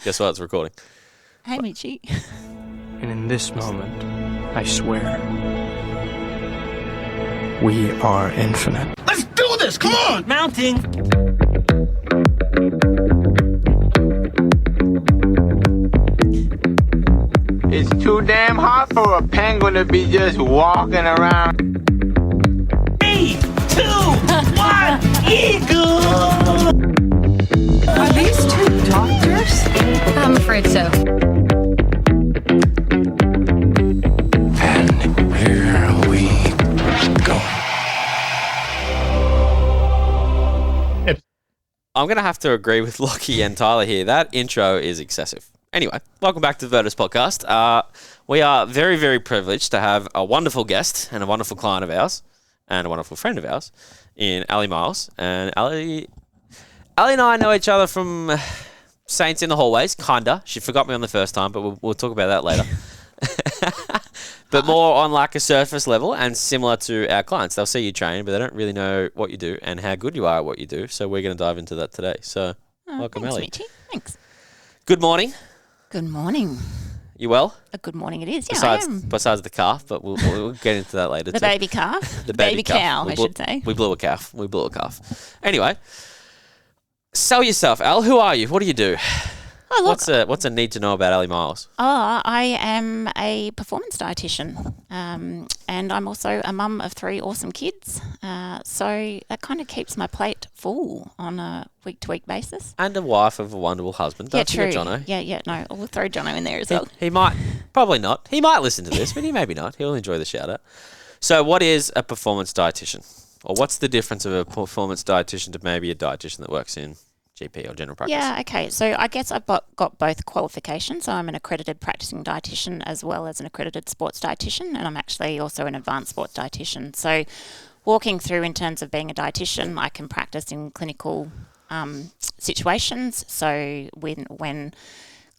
Guess what? It's recording. Hey, Mitchy. And in this moment, I swear, we are infinite. Let's do this! Come on! Mounting! It's too damn hot for a penguin to be just walking around. 3, 2, 1, eagle! Are these two doctors? I'm afraid so. And here we go. I'm going to have to agree with Lockie and Tyler here. That intro is excessive. Anyway, welcome back to the Virtus Podcast. We are very, very privileged to have a wonderful guest and a wonderful client of ours and a wonderful friend of ours in Ali Miles. And Ali and I know each other from Saints in the Hallways, kinda. She forgot me on the first time, but we'll talk about that later. But more on like a surface level and similar to our clients. They'll see you train, but they don't really know what you do and how good you are at what you do. So we're going to dive into that today. So welcome, Thanks, Ali. Mitchy. Thanks. Good morning. Good morning. You well? A good morning it is. Yeah, I am. Besides the calf, but we'll get into that later. The too. baby calf. The baby calf. cow, I should say. We blew a calf. Anyway, sell yourself, Al. Who are you? What do you do? Oh, look. What's a need to know about Ali Miles? Oh, I am a performance dietitian, and I'm also a mum of 3 awesome kids. So that kind of keeps my plate full on a week-to-week basis. And a wife of a wonderful husband. Don't true. forget Jono. Yeah. No, we'll throw Jono in there as well. He might, probably not. He might listen to this, but he maybe not. He'll enjoy the shout out. So, what is a performance dietitian, or what's the difference of a performance dietitian to maybe a dietitian that works in GP or general practice? Yeah, okay. So I guess I've got both qualifications. So I'm an accredited practicing dietitian as well as an accredited sports dietitian, and I'm actually also an advanced sports dietitian. So walking through in terms of being a dietitian, I can practice in clinical situations. So when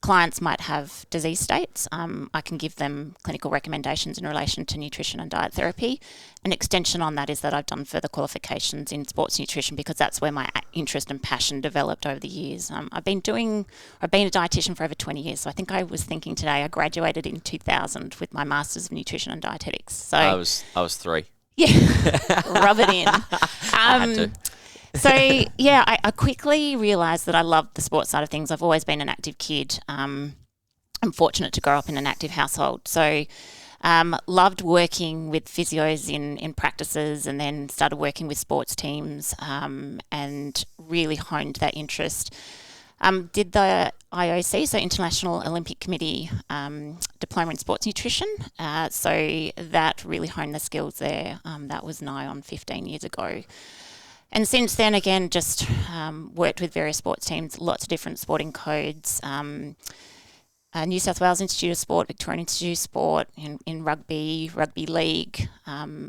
clients might have disease states, I can give them clinical recommendations in relation to nutrition and diet therapy. An extension on that is that I've done further qualifications in sports nutrition because that's where my interest and passion developed over the years. I've been a dietitian for over 20 years. So I think I was thinking today I graduated in 2000 with my Masters of Nutrition and Dietetics. So I was 3. Yeah, rub it in. I had to. So, yeah, I quickly realised that I loved the sports side of things. I've always been an active kid. I'm fortunate to grow up in an active household. So, loved working with physios in practices and then started working with sports teams and really honed that interest. Did the IOC, so International Olympic Committee Diploma in Sports Nutrition. So that really honed the skills there. That was nigh on 15 years ago. And since then, again, just worked with various sports teams, lots of different sporting codes, New South Wales Institute of Sport, Victorian Institute of Sport, in rugby league,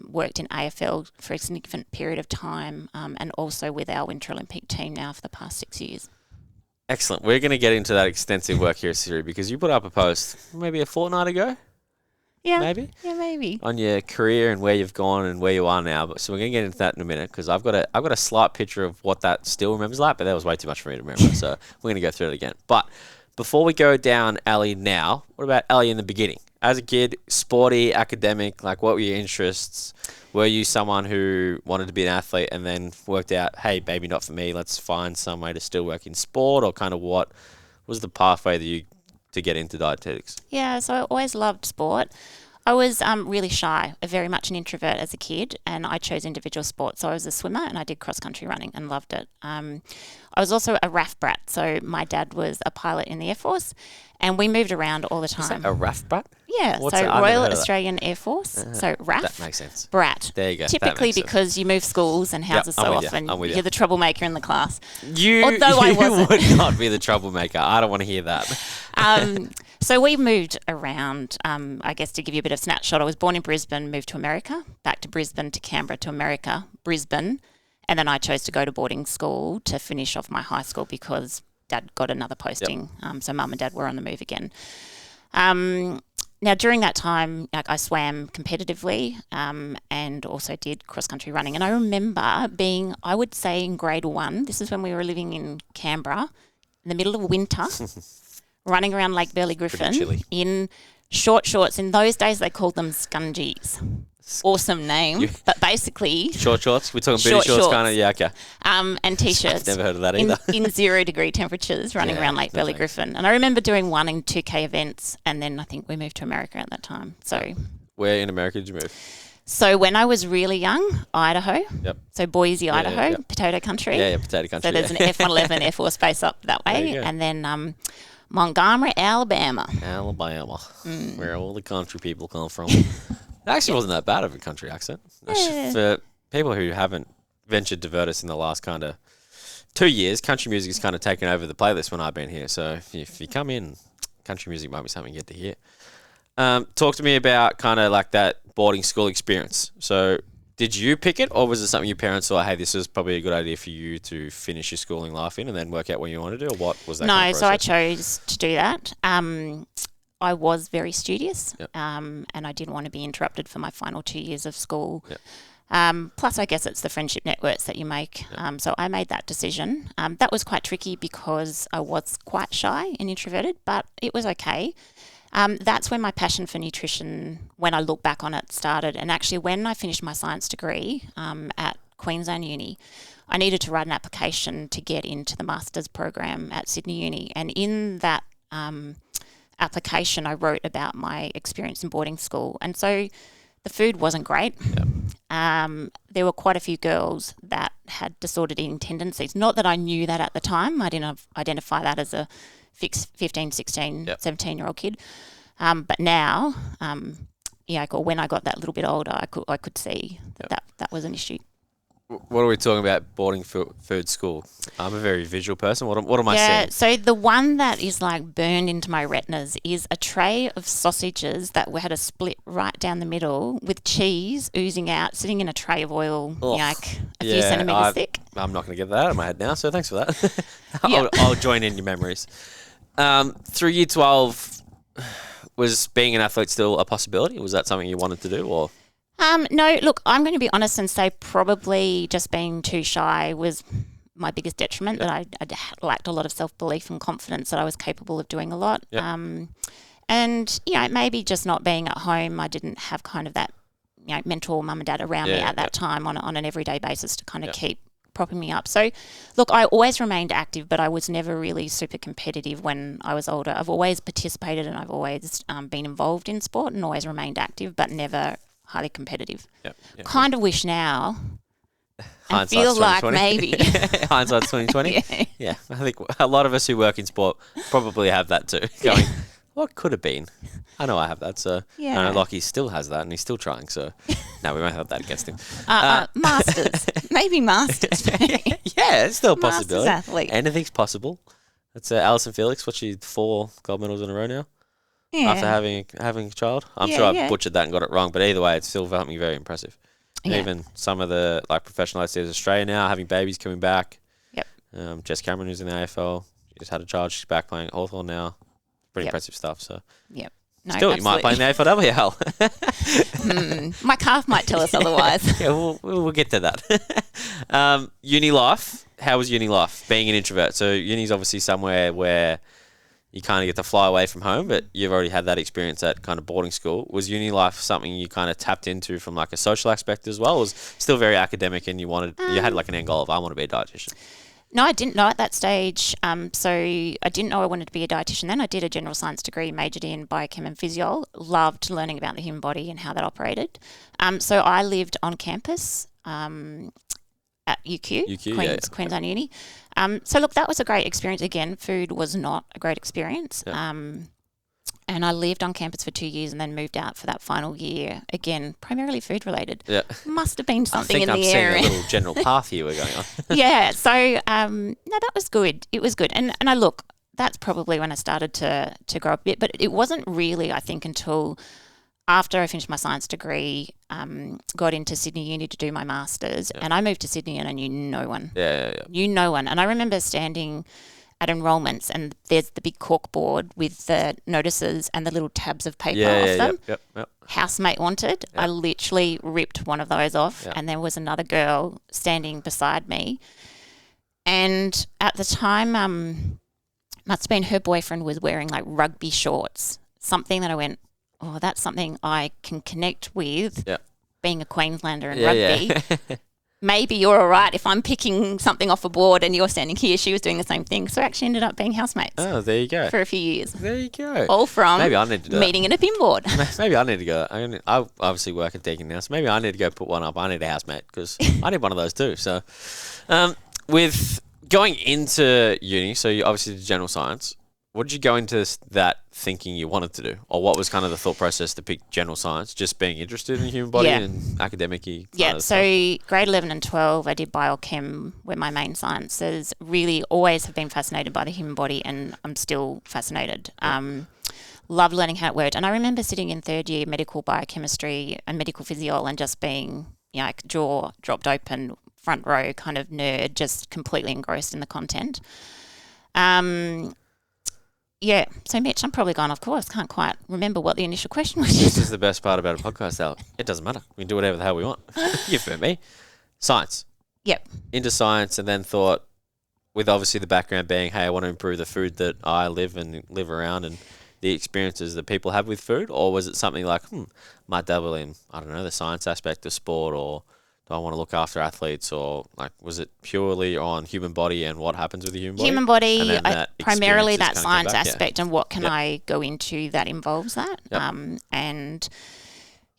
worked in AFL for a significant period of time, and also with our Winter Olympic team now for the past 6 years. Excellent. We're going to get into that extensive work here, Siri, because you put up a post maybe a fortnight ago. Yeah, maybe. Yeah, maybe. On your career and where you've gone and where you are now. But so we're going to get into that in a minute because I've got a slight picture of what that still remembers like, but that was way too much for me to remember. So we're going to go through it again. But before we go down Ali now, what about Ali in the beginning? As a kid, sporty, academic, like what were your interests? Were you someone who wanted to be an athlete and then worked out, hey, maybe not for me, let's find some way to still work in sport, or kind of what was the pathway that you to get into dietetics? Yeah, so I always loved sport. I was really shy, very much an introvert as a kid, and I chose individual sports. So I was a swimmer and I did cross-country running and loved it. I was also a RAF brat, so my dad was a pilot in the Air Force, and we moved around all the time. Is that a RAF brat? Yeah, What's so that? Royal Australian Air Force, so RAF. That makes sense. Brat. There you go. Typically because you move schools and houses so often, you're the troublemaker in the class. I would not be the troublemaker. I don't want to hear that. So we moved around, I guess to give you a bit of snapshot, I was born in Brisbane, moved to America, back to Brisbane, to Canberra, to America, Brisbane, and then I chose to go to boarding school to finish off my high school because Dad got another posting, so Mum and Dad were on the move again. Now, during that time, I swam competitively and also did cross-country running. And I remember being, I would say in grade 1, this is when we were living in Canberra, in the middle of winter, running around Lake Burley Griffin chilly. in short shorts. In those days, they called them scungies. Awesome name, but basically Short shorts? We're talking booty Short shorts, shorts. kind of? Yeah, okay. and t-shirts. Never heard of that either. in 0-degree temperatures, running Yeah, around Lake no Burley thanks. Griffin. And I remember doing 1 and 2K events, and then I think we moved to America at that time. Where in America did you move? So when I was really young, Idaho. Yep. So Boise, Idaho, yeah. potato country. Yeah, potato country. So there's yeah. an F-111 Air Force base up that There way, you go. and then Montgomery, Alabama. Alabama, Mm. where all the country people come from. It actually wasn't that bad of a country accent. Yeah. For people who haven't ventured to Virtus in the last kind of 2 years, country music has kind of taken over the playlist when I've been here. So if you come in, country music might be something you get to hear. Talk to me about kind of like that boarding school experience. So did you pick it, or was it something your parents thought, hey, this is probably a good idea for you to finish your schooling life in and then work out what you want to do, or what was that No, kind of so I process? chose to do that. I was very studious, Yep. and I didn't want to be interrupted for my final 2 years of school. Yep. Plus, I guess it's the friendship networks that you make. So I made that decision. That was quite tricky because I was quite shy and introverted, but it was okay. That's when my passion for nutrition, when I look back on it, started. And actually, when I finished my science degree at Queensland Uni, I needed to write an application to get into the master's program at Sydney Uni. And in that application, I wrote about my experience in boarding school. And so the food wasn't great. There were quite a few girls that had disordered eating tendencies. Not that I knew that at the time. I didn't identify that as a 15, 16, Yep. 17-year-old kid. But now, when I got that little bit older, I could see that was an issue. What are we talking about boarding food school? I'm a very visual person. What am I Yeah, seeing? so the one that is like burned into my retinas is a tray of sausages that had a split right down the middle with cheese oozing out, sitting in a tray of oil, Ugh. like a few centimetres thick. I'm not going to get that out of my head now, so thanks for that. Yeah. I'll join in your memories. Through year 12, was being an athlete still a possibility? Was that something you wanted to do, or? No, look, I'm going to be honest and say probably just being too shy was my biggest detriment, that I lacked a lot of self-belief and confidence that I was capable of doing a lot. Yep. And, maybe just not being at home, I didn't have kind of that, mentor mum and dad around me Yeah, at that yep. time on an everyday basis to kind of Yep. keep propping me up. So, look, I always remained active, but I was never really super competitive when I was older. I've always participated and I've always been involved in sport and always remained active, but never highly competitive. Yep. Kind of wish now and Hindsight's feel like 20/20. maybe. Hindsight's 20/20. Yeah. Yeah, I think a lot of us who work in sport probably have that too. Going, what could have been? I know I have that. So Yeah. I know Lockie still has that, and he's still trying. So no, we won't have that against him. Masters. Maybe masters. Yeah, it's still a Masters possibility. athlete. Anything's possible. That's Alison Felix. What's she, 4 gold medals in a row now? Yeah. After having a child. I'm Yeah, sure I yeah. butchered that and got it wrong, but either way, it's still something very impressive. Yeah. Even some of the professional athletes in Australia now having babies coming back. Yep. Jess Cameron, who's in the AFL, she just had a child. She's back playing at Hawthorn now. Pretty Yep. impressive stuff. So Yep. No, still, you might play in the AFLW. My calf might tell us otherwise. Yeah, we'll get to that. Uni life. How was uni life? Being an introvert. So uni's obviously somewhere where you kind of get to fly away from home, but you've already had that experience at kind of boarding school. Was uni life something you kind of tapped into from like a social aspect as well? Or was it still very academic and you had like an end goal of, I want to be a dietitian? No, I didn't know at that stage. So I didn't know I wanted to be a dietitian then. I did a general science degree, majored in biochem and physio. Loved learning about the human body and how that operated. So I lived on campus at UQ, Queensland Uni. So look, that was a great experience. Again, food was not a great experience. Yeah. And I lived on campus for 2 years and then moved out for that final year. Again, primarily food related. Yeah. Must have been I something think in I'm the seeing area. a little general path here we're going on. Yeah. So no, that was good. It was good. And I look, that's probably when I started to grow up a bit. But it wasn't really, I think, until after I finished my science degree, got into Sydney Uni to do my masters, and I moved to Sydney and I knew no one. Yeah. Knew no one. And I remember standing at enrolments and there's the big cork board with the notices and the little tabs of paper off them. Yep. Housemate wanted. I literally ripped one of those off, Yeah. and there was another girl standing beside me. And at the time, must have been her boyfriend was wearing like rugby shorts, something that I went, oh, that's something I can connect with being a Queenslander in rugby. Yeah. Maybe you're all right if I'm picking something off a board and you're standing here. She was doing the same thing. So we actually ended up being housemates Oh, there you go. for a few years. There you go. All from Maybe I need to do meeting in a pinboard. Maybe I need to go. I obviously work at Deakin now, so maybe I need to go put one up. I need a housemate because I need one of those too. So, with going into uni, so you obviously did general science. What did you go into that thinking you wanted to do? Or what was kind of the thought process to pick general science? Just being interested in the human body and academic-y? Yeah, so grade 11 and 12, I did biochem, were my main sciences. Really always have been fascinated by the human body, and I'm still fascinated. Loved learning how it worked. And I remember sitting in third year medical biochemistry and medical physio and just being, like jaw dropped open, front row kind of nerd, just completely engrossed in the content. Yeah, so Mitch, I'm probably gone off course. Can't quite remember what the initial question was. This is the best part about a podcast, Al. It doesn't matter. We can do whatever the hell we want. You've heard me. Science. Yep. Into science, and then thought, with obviously the background being, hey, I want to improve the food that I live around and the experiences that people have with food, or was it something like, might dabble in, I don't know, the science aspect of sport, or do I want to look after athletes, or like was it purely on human body and what happens with the human body? Human body, And then that primarily experience that just kinda science came back, aspect and what can I go into that involves that. And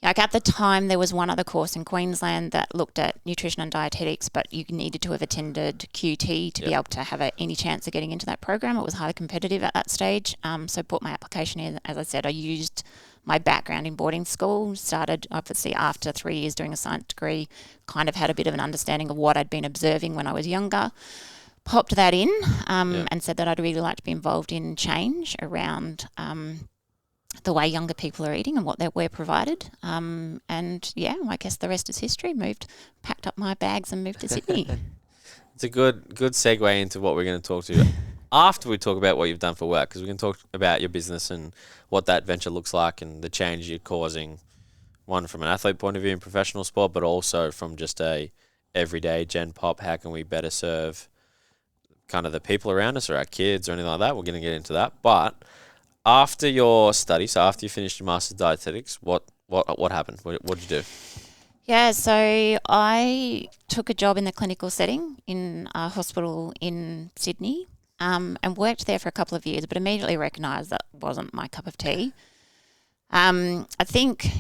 like at the time there was one other course in Queensland that looked at nutrition and dietetics, but you needed to have attended QT to be able to have any chance of getting into that program. It was highly competitive at that stage. So put my application in. As I said, I used my background in boarding school, started obviously after 3 years doing a science degree, kind of had a bit of an understanding of what I'd been observing when I was younger, popped that in and said that I'd really like to be involved in change around the way younger people are eating and what we're provided. And yeah, I guess the rest is history. Packed up my bags and moved to Sydney. It's a good segue into what we're going to talk to after we talk about what you've done for work, because we can talk about your business and what that venture looks like and the change you're causing, one from an athlete point of view in professional sport, but also from just a everyday gen pop, how can we better serve kind of the people around us or our kids or anything like that. We're going to get into that. But after your study, so after you finished your Master's of Dietetics, what happened? What did you do? Yeah, so I took a job in the clinical setting in a hospital in Sydney. And worked there for a couple of years, but immediately recognised that wasn't my cup of tea. I think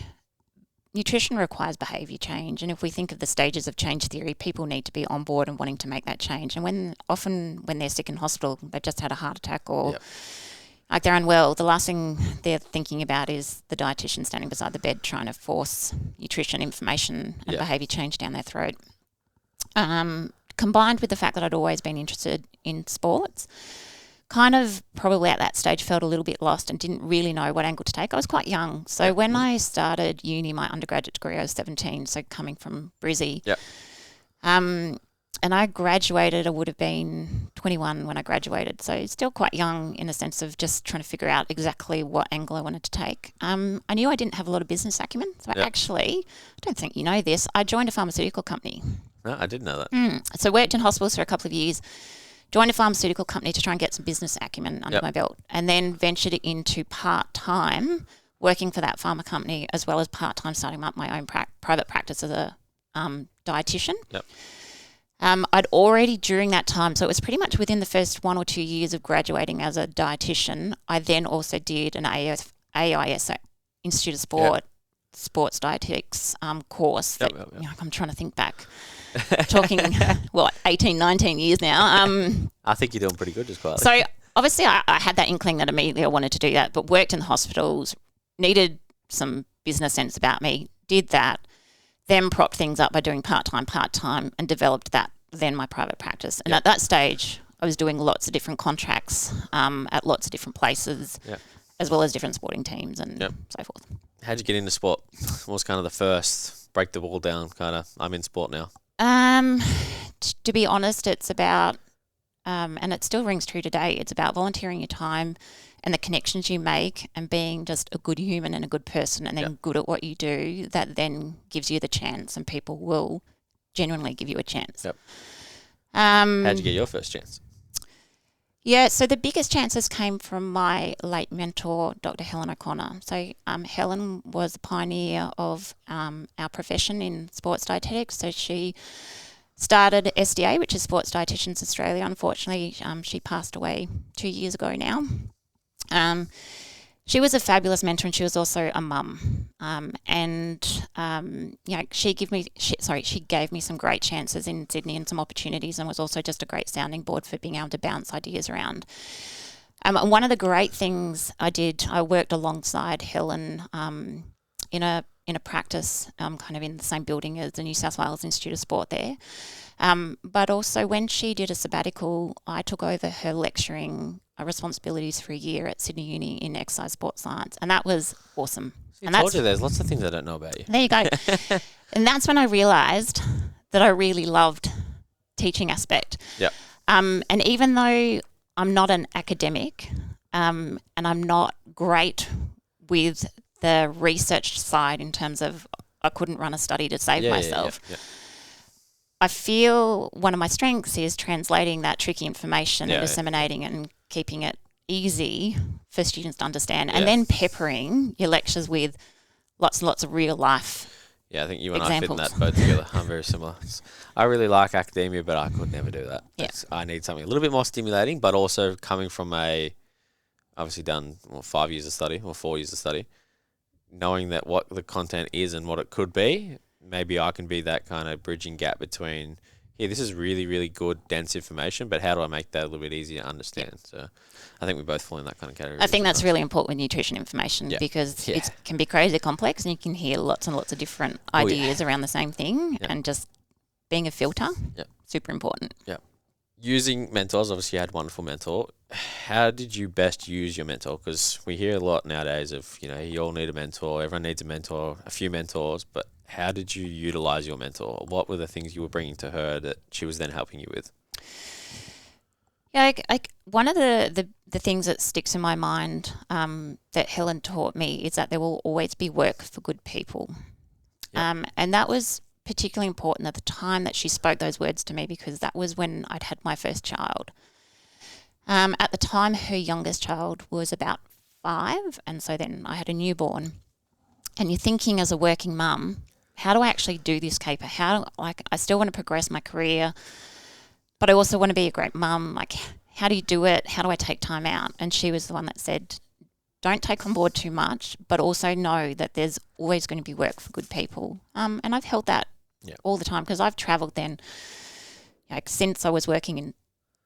nutrition requires behaviour change, and if we think of the stages of change theory, people need to be on board and wanting to make that change. And often when they're sick in hospital, they've just had a heart attack or like they're unwell, the last thing they're thinking about is the dietitian standing beside the bed trying to force nutrition information and behaviour change down their throat. Combined with the fact that I'd always been interested in sports, kind of probably at that stage felt a little bit lost and didn't really know what angle to take. I was quite young. So when I started uni, my undergraduate degree, I was 17, so coming from Brizzy. And I graduated, I would have been 21 when I graduated, so still quite young in the sense of just trying to figure out exactly what angle I wanted to take. I knew I didn't have a lot of business acumen, so actually, I don't think you know this, I joined a pharmaceutical company. No, I didn't know that. So worked in hospitals for a couple of years, joined a pharmaceutical company to try and get some business acumen under my belt, and then ventured into part-time working for that pharma company as well as part-time starting up my own private practice as a dietitian. I'd already during that time, so it was pretty much within the first 1 or 2 years of graduating as a dietitian, I then also did an AIS, Institute of Sport, Sports Dietetics course. That, you know, I'm trying to think back. Talking, 18, 19 years now. I think you're doing pretty good just quietly. So obviously I had that inkling that immediately I wanted to do that, but worked in the hospitals, needed some business sense about me, did that, then propped things up by doing part-time, and developed that, then my private practice. And at that stage, I was doing lots of different contracts at lots of different places, as well as different sporting teams and so forth. How'd you get into sport? What was kind of the first break the wall down kind of, I'm in sport now? To be honest, it's about, and it still rings true today, it's about volunteering your time and the connections you make and being just a good human and a good person and then good at what you do, that then gives you the chance and people will genuinely give you a chance. How'd you get your first chance? Yeah, so the biggest chances came from my late mentor, Dr. Helen O'Connor. So Helen was a pioneer of our profession in sports dietetics. So she started SDA, which is Sports Dietitians Australia. Unfortunately, she passed away 2 years ago now. She was a fabulous mentor, and she was also a mum. She gave me some great chances in Sydney and some opportunities, and was also just a great sounding board for being able to bounce ideas around. And one of the great things I did, I worked alongside Helen in a practice, kind of in the same building as the New South Wales Institute of Sport there. But also when she did a sabbatical, I took over her lecturing responsibilities for a year at Sydney Uni in exercise sports science, and that was awesome. I told you there's lots of things I don't know about you. There you go. And that's when I realised that I really loved teaching aspect. Yep. And even though I'm not an academic, and I'm not great with the research side in terms of I couldn't run a study to save myself. Yeah. I feel one of my strengths is translating that tricky information and disseminating it and keeping it easy for students to understand, and then peppering your lectures with lots and lots of real life. Yeah, I think you and examples. I fit in that boat together. I'm very similar. I really like academia, but I could never do that. Yeah. I need something a little bit more stimulating, but also coming from obviously done 5 years of study or 4 years of study, knowing that what the content is and what it could be, maybe I can be that kind of bridging gap between, this is really, really good, dense information, but how do I make that a little bit easier to understand? So I think we both fall in that kind of category. I think that's really important with nutrition information because it can be crazy complex, and you can hear lots and lots of different ideas around the same thing, and just being a filter, super important. Yeah. Using mentors, obviously you had a wonderful mentor. How did you best use your mentor? Because we hear a lot nowadays of, you all need a mentor, everyone needs a mentor, a few mentors, but how did you utilize your mentor? What were the things you were bringing to her that she was then helping you with? Yeah, one of the things that sticks in my mind that Helen taught me is that there will always be work for good people. Yep. And that was particularly important at the time that she spoke those words to me, because that was when I'd had my first child. At the time, her youngest child was about 5, and so then I had a newborn. And you're thinking as a working mum, how do I actually do this caper? I still want to progress my career, but I also want to be a great mum. How do you do it? How do I take time out? And she was the one that said, don't take on board too much, but also know that there's always going to be work for good people. And I've held that all the time, because I've travelled then, since I was working in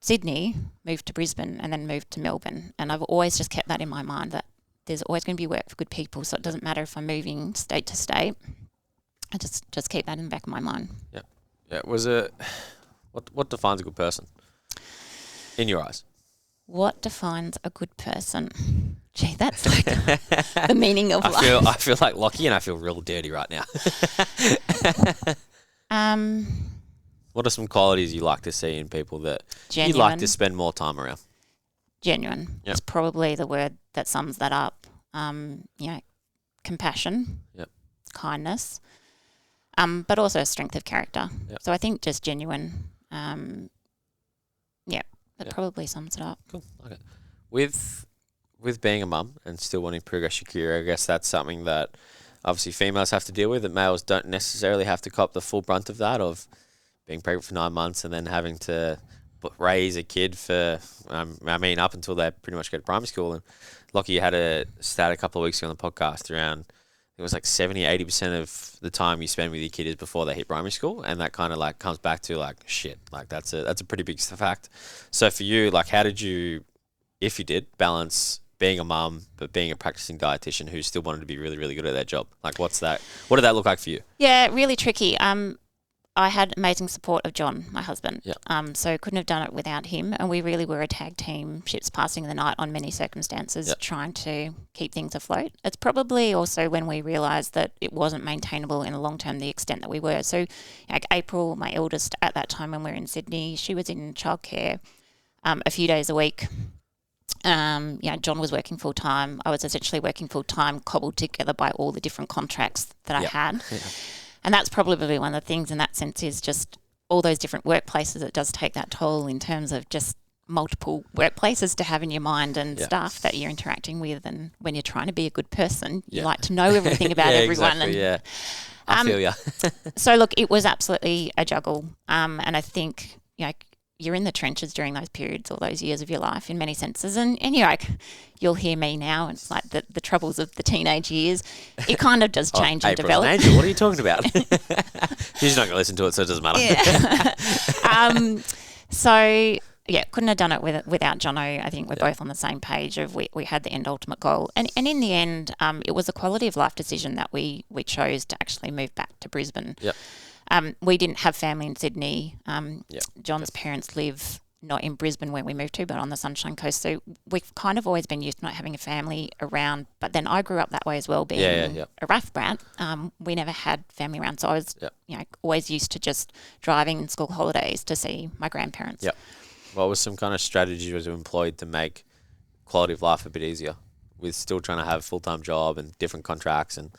Sydney, moved to Brisbane and then moved to Melbourne. And I've always just kept that in my mind, that there's always going to be work for good people. So it doesn't matter if I'm moving state to state. I just keep that in the back of my mind. Yeah. Yeah. What defines a good person in your eyes? What defines a good person? Gee, that's like the meaning of life. I feel like Lockie, and I feel real dirty right now. What are some qualities you like to see in people that you like to spend more time around? Genuine. Yep. It's probably the word that sums that up. Compassion. Yep. Kindness. But also a strength of character. Yep. So I think just genuine. That probably sums it up. Cool. Okay. With being a mum and still wanting to progress your career, I guess that's something that obviously females have to deal with, that males don't necessarily have to cop the full brunt of that, of being pregnant for 9 months and then having to raise a kid for, up until they pretty much go to primary school. And Lockie, you had a stat a couple of weeks ago on the podcast around, it was like 70-80% of the time you spend with your kid is before they hit primary school, and that kind of comes back to shit. That's a pretty big fact. So for you, how did you, if you did, balance being a mum but being a practicing dietitian who still wanted to be really, really good at their job? What did that look like for you? Yeah, really tricky. I had amazing support of John, my husband. Yep. So couldn't have done it without him. And we really were a tag team, ships passing the night on many circumstances, trying to keep things afloat. It's probably also when we realised that it wasn't maintainable in the long term, the extent that we were. So April, my eldest at that time when we were in Sydney, she was in childcare a few days a week. John was working full time. I was essentially working full time, cobbled together by all the different contracts that I had. Yeah. And that's probably one of the things in that sense is just all those different workplaces. It does take that toll in terms of just multiple workplaces to have in your mind and Yeah. staff that you're interacting with. And when you're trying to be a good person, you Yeah. like to know everything about Yeah, everyone. exactly, And yeah. I feel ya. so, look, it was absolutely a juggle. And I think, you're in the trenches during those periods or those years of your life in many senses. And you're like, you'll hear me now. It's like the troubles of the teenage years. It kind of does change and April's develop. an angel. What are you talking about? She's not going to listen to it, so it doesn't matter. Yeah. So, couldn't have done it without Jono. I think we're both on the same page of we had the end ultimate goal. And in the end, it was a quality of life decision that we chose to actually move back to Brisbane. Yep. We didn't have family in Sydney. Yep. John's parents live not in Brisbane where we moved to, but on the Sunshine Coast. So we've kind of always been used to not having a family around. But then I grew up that way as well, being a RAF brat. We never had family around. So I was always used to just driving in school holidays to see my grandparents. Yep. What was some kind of strategy was employed to make quality of life a bit easier with still trying to have a full-time job and different contracts and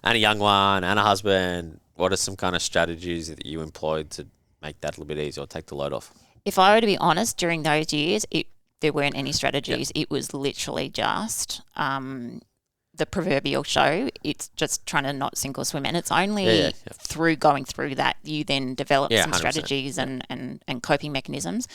a young one and a husband? What are some kind of strategies that you employed to make that a little bit easier or take the load off? If I were to be honest, during those years, there weren't any strategies. It was literally just the proverbial show. It's just trying to not sink or swim. And it's only through going through that you then develop some 100%. strategies and coping mechanisms.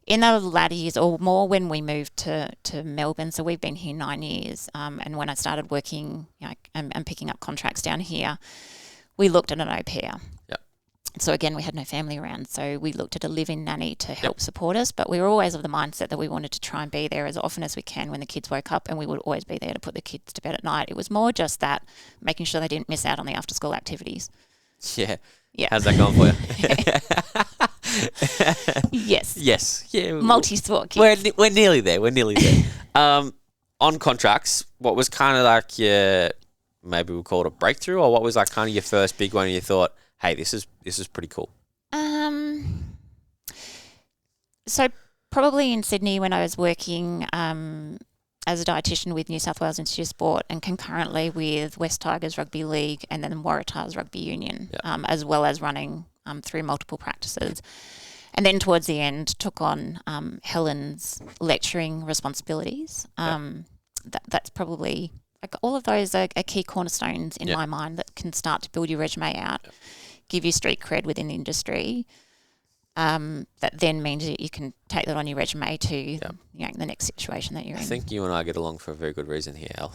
In the latter years, or more when we moved to Melbourne, so we've been here 9 years, and when I started working and picking up contracts down here, we looked at an au pair. Yep. So again, we had no family around, so we looked at a live-in nanny to help support us, but we were always of the mindset that we wanted to try and be there as often as we can when the kids woke up, and we would always be there to put the kids to bed at night. It was more just that, making sure they didn't miss out on the after-school activities. Yeah. Yeah. How's that going for you? Yes. Yes. Yeah. Multi-sport kids. We're nearly there. On contracts, what was kind of like your, maybe we'll call it a breakthrough, or what was like kind of your first big one and you thought, hey, this is pretty cool? So probably in Sydney when I was working as a dietitian with New South Wales Institute of Sport and concurrently with West Tigers Rugby League and then Waratahs Rugby Union, as well as running through multiple practices. And then towards the end took on Helen's lecturing responsibilities. That's probably, like, all of those are key cornerstones in my mind that can start to build your resume out, give you street cred within the industry. That then means that you can take that on your resume to the next situation that you're in. I think you and I get along for a very good reason here, Al.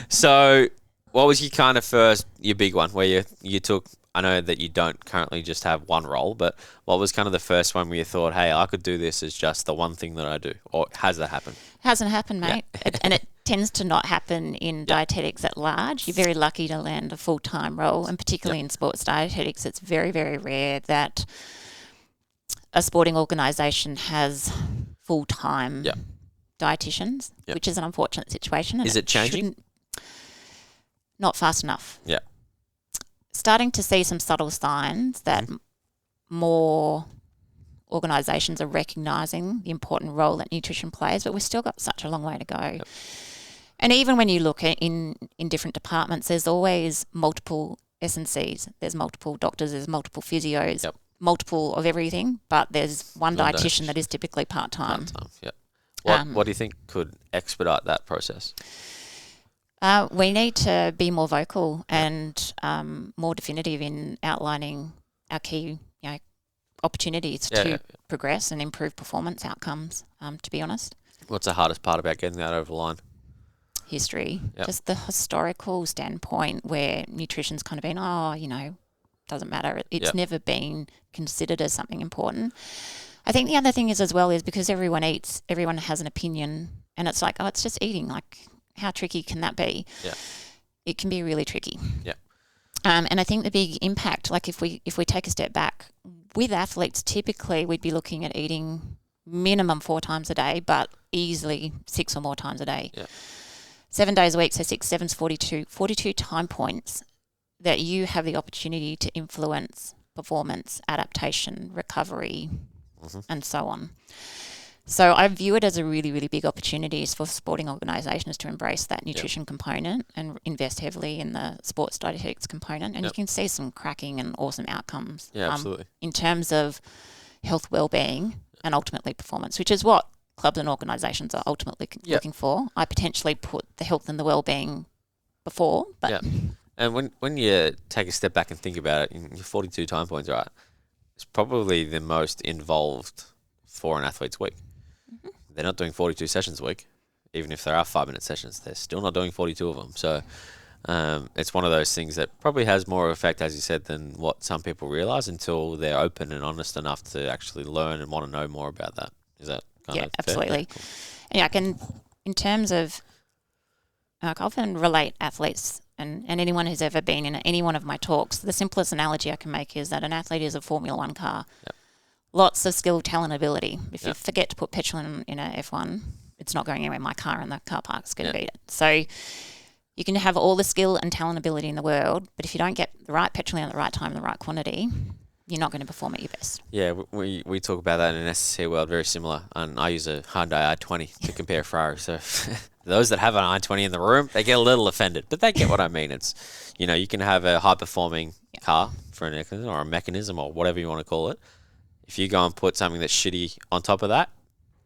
So what was your kind of your big one where you took, I know that you don't currently just have one role, but what was kind of the first one where you thought, hey, I could do this as just the one thing that I do? Or has that happened? Hasn't happened, mate. And it tends to not happen in dietetics at large. You're very lucky to land a full-time role, and particularly in sports dietetics, it's very, very rare that a sporting organisation has full-time dietitians, which is an unfortunate situation. And Is it changing? Not fast enough. Yeah. Starting to see some subtle signs that more organisations are recognising the important role that nutrition plays, but we've still got such a long way to go. Yep. And even when you look at in different departments, there's always multiple S&Cs. There's multiple doctors, there's multiple physios, multiple of everything, but there's one dietitian that is typically part-time. What do you think could expedite that process? We need to be more vocal and more definitive in outlining our key, opportunities to progress and improve performance outcomes. To be honest, what's the hardest part about getting that over the line? History, just the historical standpoint where nutrition's kind of been, doesn't matter. It's never been considered as something important. I think the other thing is as well is because everyone eats, everyone has an opinion, and it's like, it's just eating. Like, how tricky can that be? Yeah, it can be really tricky. Yeah. And I think the big impact, like if we take a step back, with athletes, typically we'd be looking at eating minimum 4 times a day, but easily 6 or more times a day. Yeah. 7 days a week, so 6, 7's 42 time points that you have the opportunity to influence performance, adaptation, recovery, and so on. So I view it as a really, really big opportunity for sporting organisations to embrace that nutrition component and invest heavily in the sports dietetics component. And you can see some cracking and awesome outcomes. Yeah, absolutely. In terms of, health, well-being, and ultimately performance, which is what clubs and organisations are ultimately looking for. I potentially put the health and the well-being before, but And when you take a step back and think about it, your 42 time points, right? It's probably the most involved for an athlete's week. Mm-hmm. They're not doing 42 sessions a week, even if there are 5-minute sessions. They're still not doing 42 of them. So it's one of those things that probably has more effect, as you said, than what some people realise until they're open and honest enough to actually learn and want to know more about that. Is that kind of fair? Absolutely. Yeah, cool. And I can, in terms of, I often relate athletes and anyone who's ever been in any one of my talks, the simplest analogy I can make is that an athlete is a Formula One car. Yep. Lots of skill, talent, ability. If you Yep. forget to put petrol in a F1, it's not going anywhere. My car in the car park's going to Yep. beat it. So you can have all the skill and talent ability in the world, but if you don't get the right petrol in at the right time, the right quantity, you're not going to perform at your best. Yeah, we talk about that in an SSC world, very similar. And I use a Hyundai i20 to compare a Ferrari. So those that have an i20 in the room, they get a little offended, but they get what I mean. It's, you can have a high-performing car for an mechanism or a mechanism or whatever you want to call it. If you go and put something that's shitty on top of that,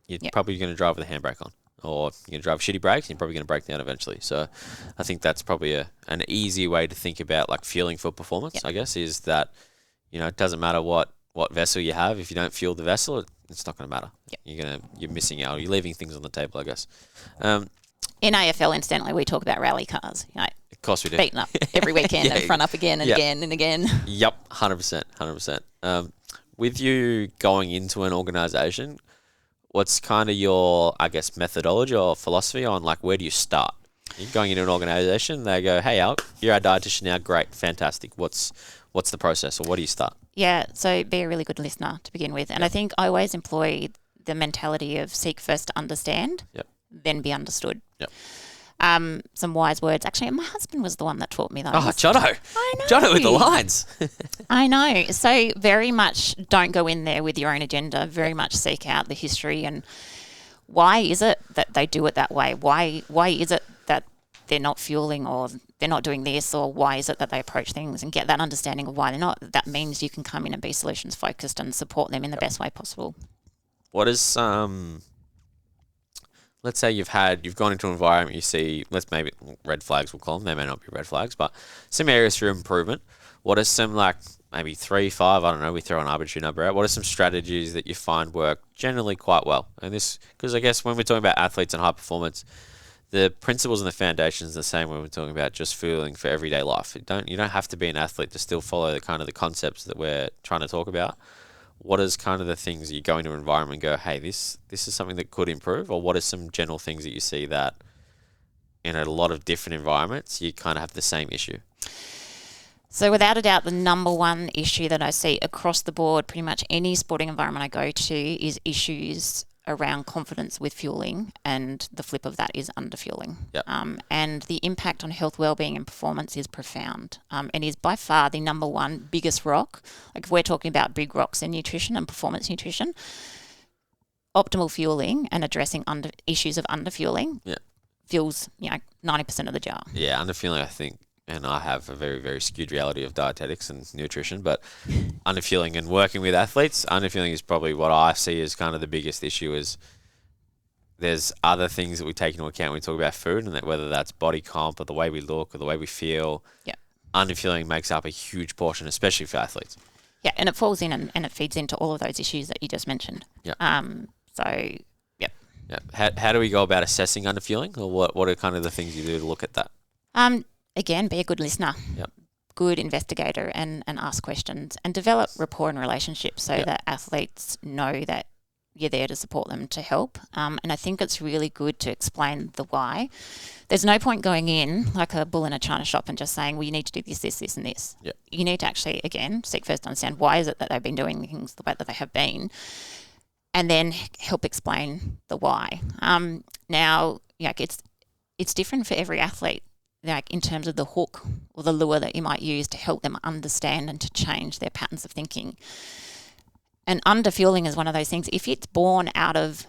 you're probably going to drive with a handbrake on. Or you're going to drive shitty brakes, and you're probably going to break down eventually. So I think that's probably an easy way to think about like fueling for performance, I guess, is that, it doesn't matter what vessel you have. If you don't fuel the vessel, it's not going to matter. Yep. You're missing out. You're leaving things on the table, I guess. In AFL, incidentally, we talk about rally cars. Of course we do. Beaten up every weekend and front up again and again and again. Yep, 100%. With you going into an organisation, what's kind of your, I guess, methodology or philosophy on like where do you start? You're going into an organisation, they go, hey, Al, you're our dietitian now. Great, fantastic. What's the process, or what do you start? Yeah, so be a really good listener to begin with. And I think I always employ the mentality of seek first to understand, then be understood. Yep. Some wise words. Actually, my husband was the one that taught me those. Oh, Jono. I know. Jono with the lines. I know. So very much don't go in there with your own agenda. Very much seek out the history and why is it that they do it that way? Why is it that they're not fueling or they're not doing this, or why is it that they approach things, and get that understanding of why they're not. That means you can come in and be solutions focused and support them in the best way possible. What is let's say you've gone into an environment, you see, maybe red flags we'll call them, they may not be red flags, but some areas for improvement. What are some maybe 3, 5, I don't know, we throw an arbitrary number out. What are some strategies that you find work generally quite well? And this, because I guess when we're talking about athletes and high performance, the principles and the foundations are the same when we're talking about just fueling for everyday life. You don't have to be an athlete to still follow the concepts that we're trying to talk about. What is kind of the things that you go into an environment and go, hey, this is something that could improve? Or what are some general things that you see that in a lot of different environments, you kind of have the same issue? So without a doubt, the number one issue that I see across the board, pretty much any sporting environment I go to, is issues around confidence with fueling, and the flip of that is underfueling. Yep. And the impact on health, well-being and performance is profound, and is by far the number one biggest rock. Like if we're talking about big rocks in nutrition and performance nutrition, optimal fueling and addressing issues of underfueling fuels 90% of the jar. Yeah, underfueling, I think, and I have a very, very skewed reality of dietetics and nutrition, but underfueling and working with athletes, underfueling is probably what I see as kind of the biggest issue. Is there's other things that we take into account when we talk about food, and that whether that's body comp or the way we look or the way we feel, underfueling makes up a huge portion, especially for athletes. Yeah, and it falls in and it feeds into all of those issues that you just mentioned. Yeah. How do we go about assessing underfueling, or what are kind of the things you do to look at that? Again, be a good listener, good investigator, and ask questions, and develop rapport and relationships so that athletes know that you're there to support them, to help. And I think it's really good to explain the why. There's no point going in like a bull in a china shop and just saying, well, you need to do this, this, this, and this. Yep. You need to actually, again, seek first to understand why is it that they've been doing things the way that they have been, and then help explain the why. Now, it's different for every athlete, like in terms of the hook or the lure that you might use to help them understand and to change their patterns of thinking. And underfueling is one of those things. If it's born out of,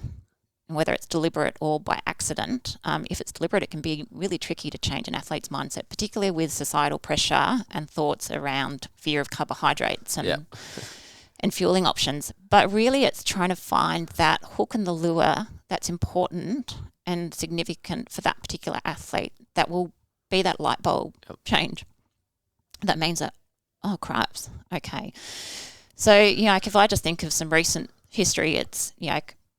whether it's deliberate or by accident, if it's deliberate, it can be really tricky to change an athlete's mindset, particularly with societal pressure and thoughts around fear of carbohydrates and and fueling options. But really it's trying to find that hook in the lure that's important and significant for that particular athlete that will be that light bulb change. That means that, oh, craps, okay. So, if I just think of some recent history, it's,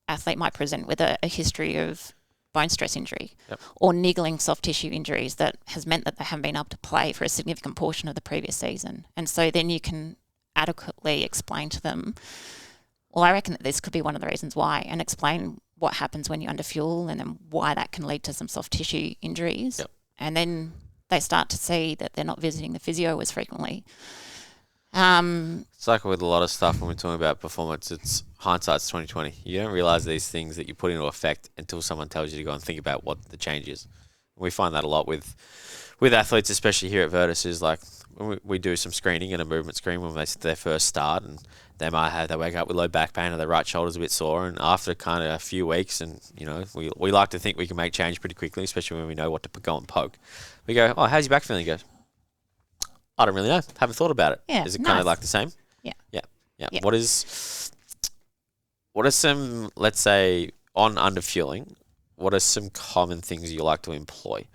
athlete might present with a history of bone stress injury or niggling soft tissue injuries that has meant that they haven't been able to play for a significant portion of the previous season. And so then you can adequately explain to them, well, I reckon that this could be one of the reasons why, and explain what happens when you underfuel and then why that can lead to some soft tissue injuries. And then they start to see that they're not visiting the physio as frequently. It's like with a lot of stuff when we're talking about performance, it's hindsight's 20/20. You don't realise these things that you put into effect until someone tells you to go and think about what the change is. We find that a lot with athletes, especially here at Virtus, is like when we do some screening and a movement screen when they first start, and they wake up with low back pain or their right shoulder's a bit sore, and after kind of a few weeks, and we like to think we can make change pretty quickly, especially when we know what to go and poke. We go, oh, how's your back feeling? He goes, I don't really know. Haven't thought about it. Yeah, is it kind of like the same? Yeah. What are some, let's say, on underfueling, what are some common things you like to employ?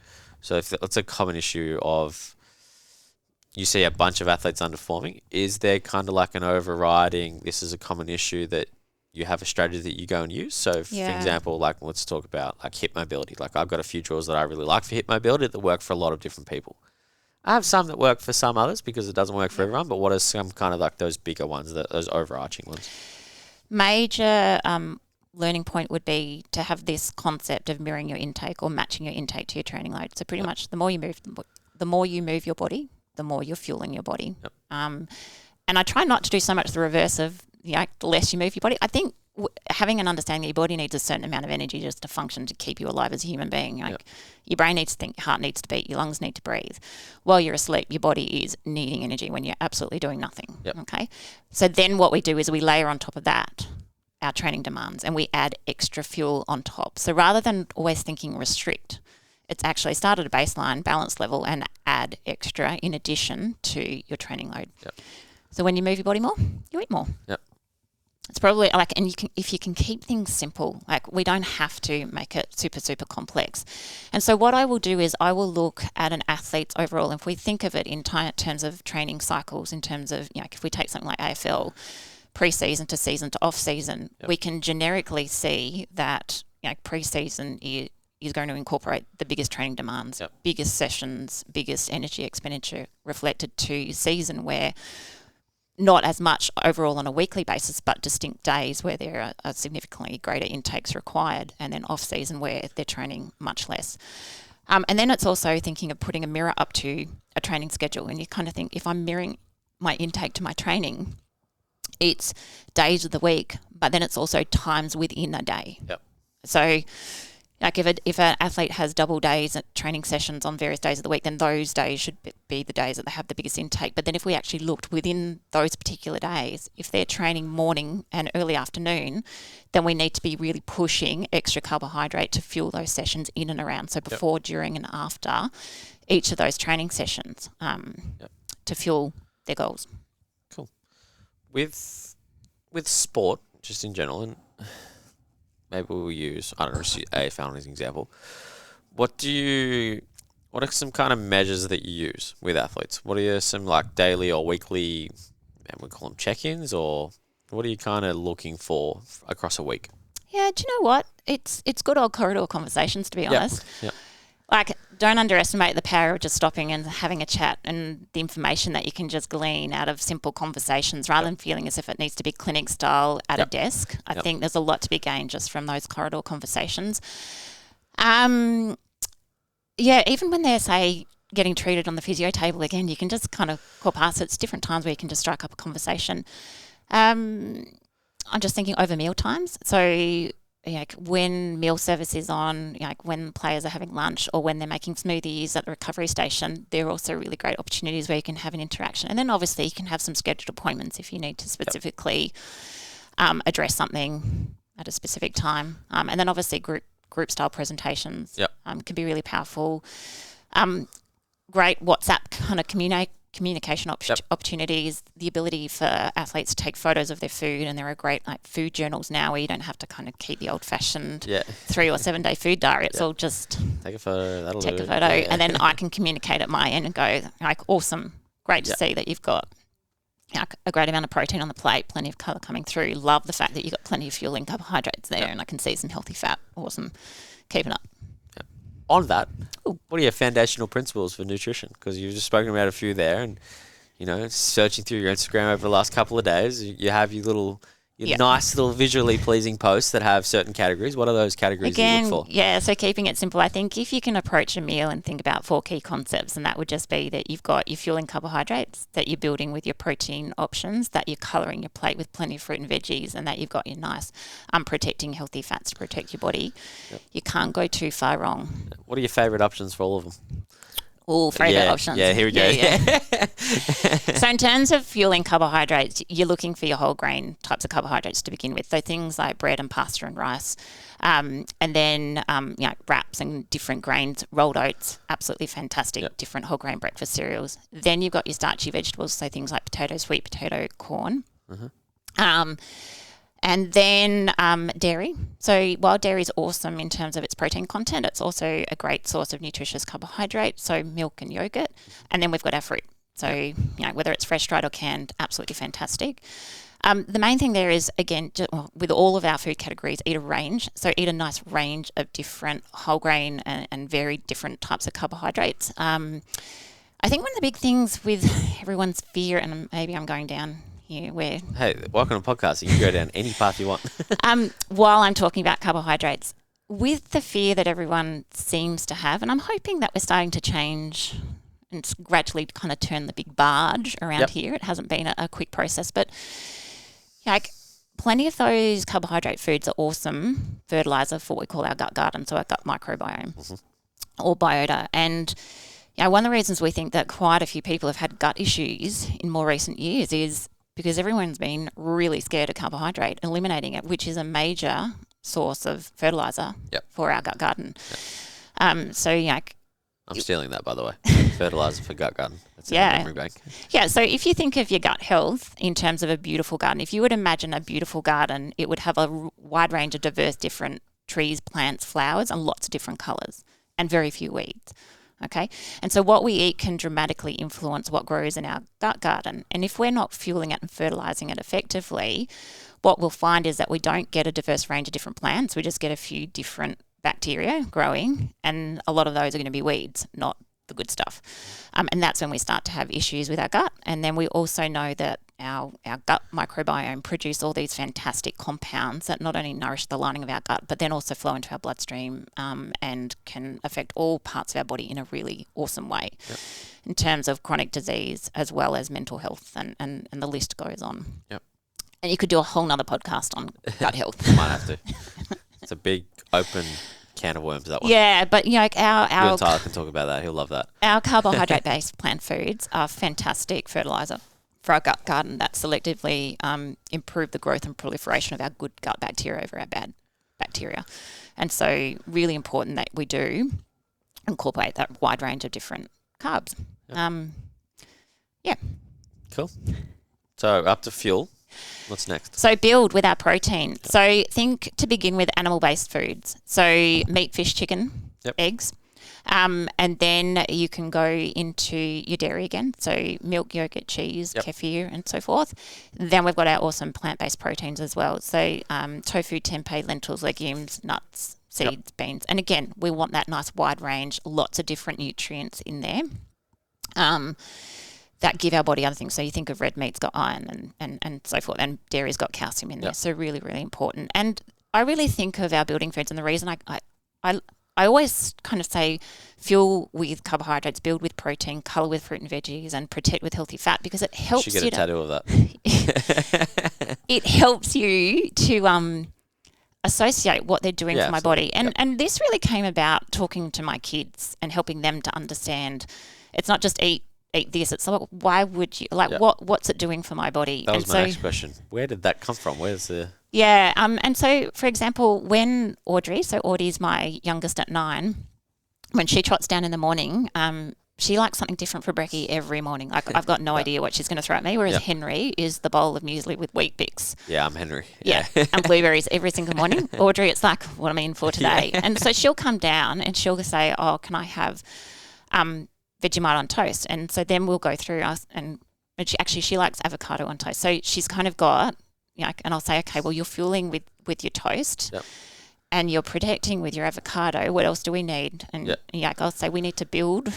So if it's a common issue of you see a bunch of athletes underperforming, is there kind of like an overriding, this is a common issue that you have a strategy that you go and use? So for example, like let's talk about like hip mobility. Like I've got a few drills that I really like for hip mobility that work for a lot of different people. I have some that work for some others because it doesn't work for everyone, but what are some kind of like those bigger ones, those overarching ones? Major learning point would be to have this concept of mirroring your intake or matching your intake to your training load. So pretty much the more you move your body, the more you're fueling your body. And I try not to do so much the reverse of the less you move your body. I think having an understanding that your body needs a certain amount of energy just to function, to keep you alive as a human being. Your brain needs to think, your heart needs to beat, your lungs need to breathe. While you're asleep, your body is needing energy when you're absolutely doing nothing. Okay. So then what we do is we layer on top of that our training demands and we add extra fuel on top. So rather than always thinking restrict, it's actually start at a baseline balance level and add extra in addition to your training load. So when you move your body more, you eat more. It's probably like, and if you can keep things simple, like we don't have to make it super, super complex. And so what I will do is I will look at an athlete's overall, if we think of it in terms of training cycles, in terms of, if we take something like AFL, pre-season to season to off-season, we can generically see that, pre-season is going to incorporate the biggest training demands, biggest sessions, biggest energy expenditure reflected to season, where not as much overall on a weekly basis, but distinct days where there are significantly greater intakes required, and then off-season where they're training much less. And then it's also thinking of putting a mirror up to a training schedule, and you kind of think, if I'm mirroring my intake to my training, it's days of the week, but then it's also times within a day. So like if an athlete has double days at training sessions on various days of the week, then those days should be the days that they have the biggest intake. But then if we actually looked within those particular days, if they're training morning and early afternoon, then we need to be really pushing extra carbohydrate to fuel those sessions in and around. So before, during and after each of those training sessions to fuel their goals. Cool. With sport, just in general, and maybe we'll use, I don't know, AFL as an example. What are some kind of measures that you use with athletes? What are some like daily or weekly, and we call them check-ins, or what are you kind of looking for across a week? Yeah, do you know what? It's good old corridor conversations, to be honest. Like, don't underestimate the power of just stopping and having a chat and the information that you can just glean out of simple conversations rather than feeling as if it needs to be clinic style at a desk. I think there's a lot to be gained just from those corridor conversations. Even when they're, say, getting treated on the physio table again, you can just kind of call past it. It's different times where you can just strike up a conversation. I'm just thinking over meal times. So when meal service is on, when players are having lunch or when they're making smoothies at the recovery station, they're also really great opportunities where you can have an interaction. And then obviously you can have some scheduled appointments if you need to specifically address something at a specific time. And then obviously group style presentations can be really powerful. Great WhatsApp kind of communication opportunities, the ability for athletes to take photos of their food, and there are great like food journals now where you don't have to kind of keep the old-fashioned 3 or 7 day food diary. It's all just take a photo. That'll take do a it. photo, Yeah. and then I can communicate at my end and go like, awesome, great to see that you've got a great amount of protein on the plate, plenty of colour coming through. Love the fact that you've got plenty of fueling carbohydrates there, and I can see some healthy fat. Awesome, keep it up. On that, what are your foundational principles for nutrition? Because you've just spoken about a few there, and searching through your Instagram over the last couple of days, you have your nice little visually pleasing posts that have certain categories. What are those categories that you look for? Yeah, so keeping it simple, I think if you can approach a meal and think about 4 key concepts, and that would just be that you've got your fueling carbohydrates, that you're building with your protein options, that you're colouring your plate with plenty of fruit and veggies, and that you've got your nice protecting healthy fats to protect your body. You can't go too far wrong. What are your favourite options for all of them? All favourite options. Yeah, here we go. Yeah. So in terms of fueling carbohydrates, you're looking for your whole grain types of carbohydrates to begin with. So things like bread and pasta and rice, and then wraps and different grains, rolled oats, absolutely fantastic. Different whole grain breakfast cereals. Then you've got your starchy vegetables, so things like potato, sweet potato, corn. And then dairy. So while dairy is awesome in terms of its protein content, it's also a great source of nutritious carbohydrate, so milk and yogurt. And then we've got our fruit. So whether it's fresh, dried or canned, absolutely fantastic. The main thing there is, again, with all of our food categories, eat a range. So eat a nice range of different whole grain and very different types of carbohydrates. I think one of the big things with everyone's fear, and maybe I'm going down here where... Hey, welcome to podcasting. You can go down any path you want. While I'm talking about carbohydrates, with the fear that everyone seems to have, and I'm hoping that we're starting to change and gradually kind of turn the big barge around here. It hasn't been a quick process, but plenty of those carbohydrate foods are awesome fertilizer for what we call our gut garden, so our gut microbiome or biota. And one of the reasons we think that quite a few people have had gut issues in more recent years is because everyone's been really scared of carbohydrate, eliminating it, which is a major source of fertilizer for our gut garden. I'm stealing that, by the way. Fertilizer for gut garden. That's in the memory bank. Yeah, so if you think of your gut health in terms of a beautiful garden, if you would imagine a beautiful garden, it would have a wide range of diverse different trees, plants, flowers, and lots of different colours, and very few weeds. Okay, and so what we eat can dramatically influence what grows in our gut garden. And if we're not fueling it and fertilising it effectively, what we'll find is that we don't get a diverse range of different plants. We just get a few different bacteria growing, and a lot of those are going to be weeds, not the good stuff. And that's when we start to have issues with our gut. And then we also know that our gut microbiome produce all these fantastic compounds that not only nourish the lining of our gut, but then also flow into our bloodstream and can affect all parts of our body in a really awesome way in terms of chronic disease as well as mental health, and the list goes on. And you could do a whole nother podcast on gut health. Might have to. It's a big open can of worms, that one. Yeah, but our you and Tyler can talk about that. He'll love that. Our carbohydrate-based plant foods are fantastic fertilizer for our gut garden that selectively improve the growth and proliferation of our good gut bacteria over our bad bacteria. And so really important that we do incorporate that wide range of different carbs. Cool. So up to fuel. What's next? So build with our protein. So think to begin with animal-based foods. So meat, fish, chicken, eggs. And then you can go into your dairy again. So milk, yogurt, cheese, kefir, and so forth. Then we've got our awesome plant-based proteins as well. So tofu, tempeh, lentils, legumes, nuts, seeds, beans. And again, we want that nice wide range, lots of different nutrients in there. That give our body other things. So you think of red meat's got iron and so forth, and dairy's got calcium in there. So really, really important. And I really think of our building foods, and the reason I always kind of say fuel with carbohydrates, build with protein, colour with fruit and veggies, and protect with healthy fat, because it helps you. Should get a tattoo of that. It helps you to associate what they're doing for my body. And this really came about talking to my kids and helping them to understand it's not just eat this. It's like, why would you, what's it doing for my body? That was my next question. Where did that come from? Where's the... Yeah, and so, for example, when Audrey's my youngest at 9, when she trots down in the morning, she likes something different for brekkie every morning. Like I've got no idea what she's going to throw at me. Whereas Henry is the bowl of muesli with wheat bix. Yeah, I'm Henry. Yeah, and blueberries every single morning. Audrey, it's like, what am I in for today? And so she'll come down and she'll say, oh, can I have Vegemite on toast? And so then we'll go through us and she likes avocado on toast. So she's kind of got, and I'll say, okay, well, you're fueling with your toast. Yep. And you're protecting with your avocado. What else do we need? And I'll say we need to build,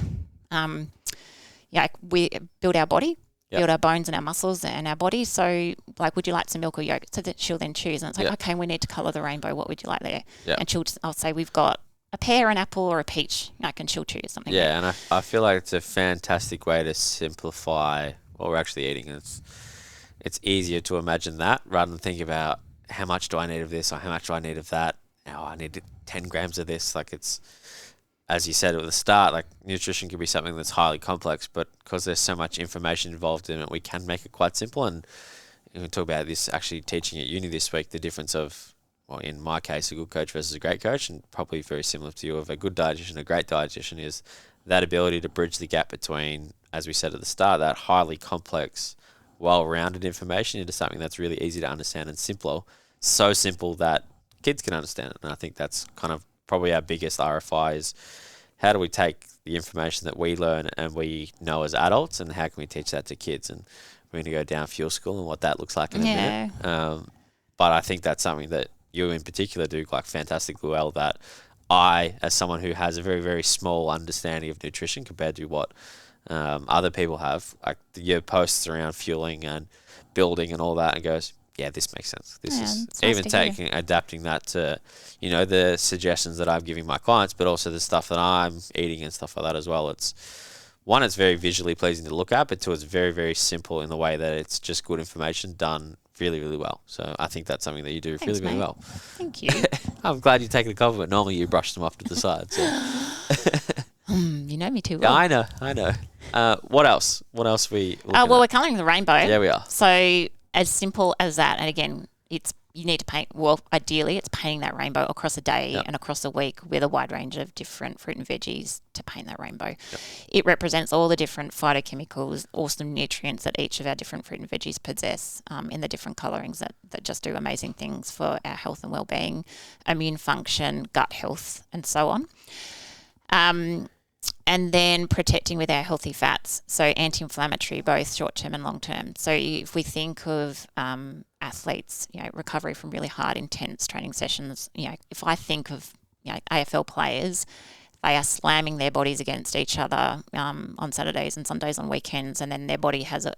we build our body, build our bones and our muscles and our body. So, like, would you like some milk or yogurt? So that she'll then choose. And it's like, okay, we need to colour the rainbow. What would you like there? Yep. And I'll say we've got a pear, an apple, or a peach. And she'll choose something. Yeah, and I feel like it's a fantastic way to simplify what we're actually eating. It's easier to imagine that rather than think about how much do I need of this or how much do I need of that. I need 10 grams of this. Like, it's, as you said at the start, like, nutrition can be something that's highly complex, but because there's so much information involved in it, we can make it quite simple. And we talk about this actually teaching at uni this week, the difference of, well, in my case, a good coach versus a great coach, and probably very similar to you of a good dietitian, a great dietitian, is that ability to bridge the gap between, as we said at the start, that highly complex, well-rounded information into something that's really easy to understand and simpler. So simple that kids can understand it. And I think that's kind of probably our biggest RFI is how do we take the information that we learn and we know as adults and how can we teach that to kids? And we're going to go down fuel school and what that looks like in a minute. But I think that's something that you in particular do like fantastically well, that I, as someone who has a very, very small understanding of nutrition compared to what other people have, like your posts around fueling and building and all that, and goes, yeah, this makes sense. This is even adapting that to, the suggestions that I'm giving my clients, but also the stuff that I'm eating and stuff like that as well. It's very visually pleasing to look at, but two, it's very, very simple in the way that it's just good information done really, really well. So I think that's something that you do really, really well. Thank you. I'm glad you take the compliment. Normally you brush them off to the side. So. You know me too well. Yeah, I know. What else? What else we're colouring the rainbow. Yeah, we are. So as simple as that, and again, you need to paint, well, ideally it's painting that rainbow across a day and across a week with a wide range of different fruit and veggies to paint that rainbow. Yep. It represents all the different phytochemicals, awesome nutrients that each of our different fruit and veggies possess in the different colourings that just do amazing things for our health and well-being, immune function, gut health, and so on. And then protecting with our healthy fats, so anti-inflammatory, both short-term and long-term. So if we think of athletes, recovery from really hard, intense training sessions, if I think of AFL players, they are slamming their bodies against each other on Saturdays and Sundays on weekends, and then their body has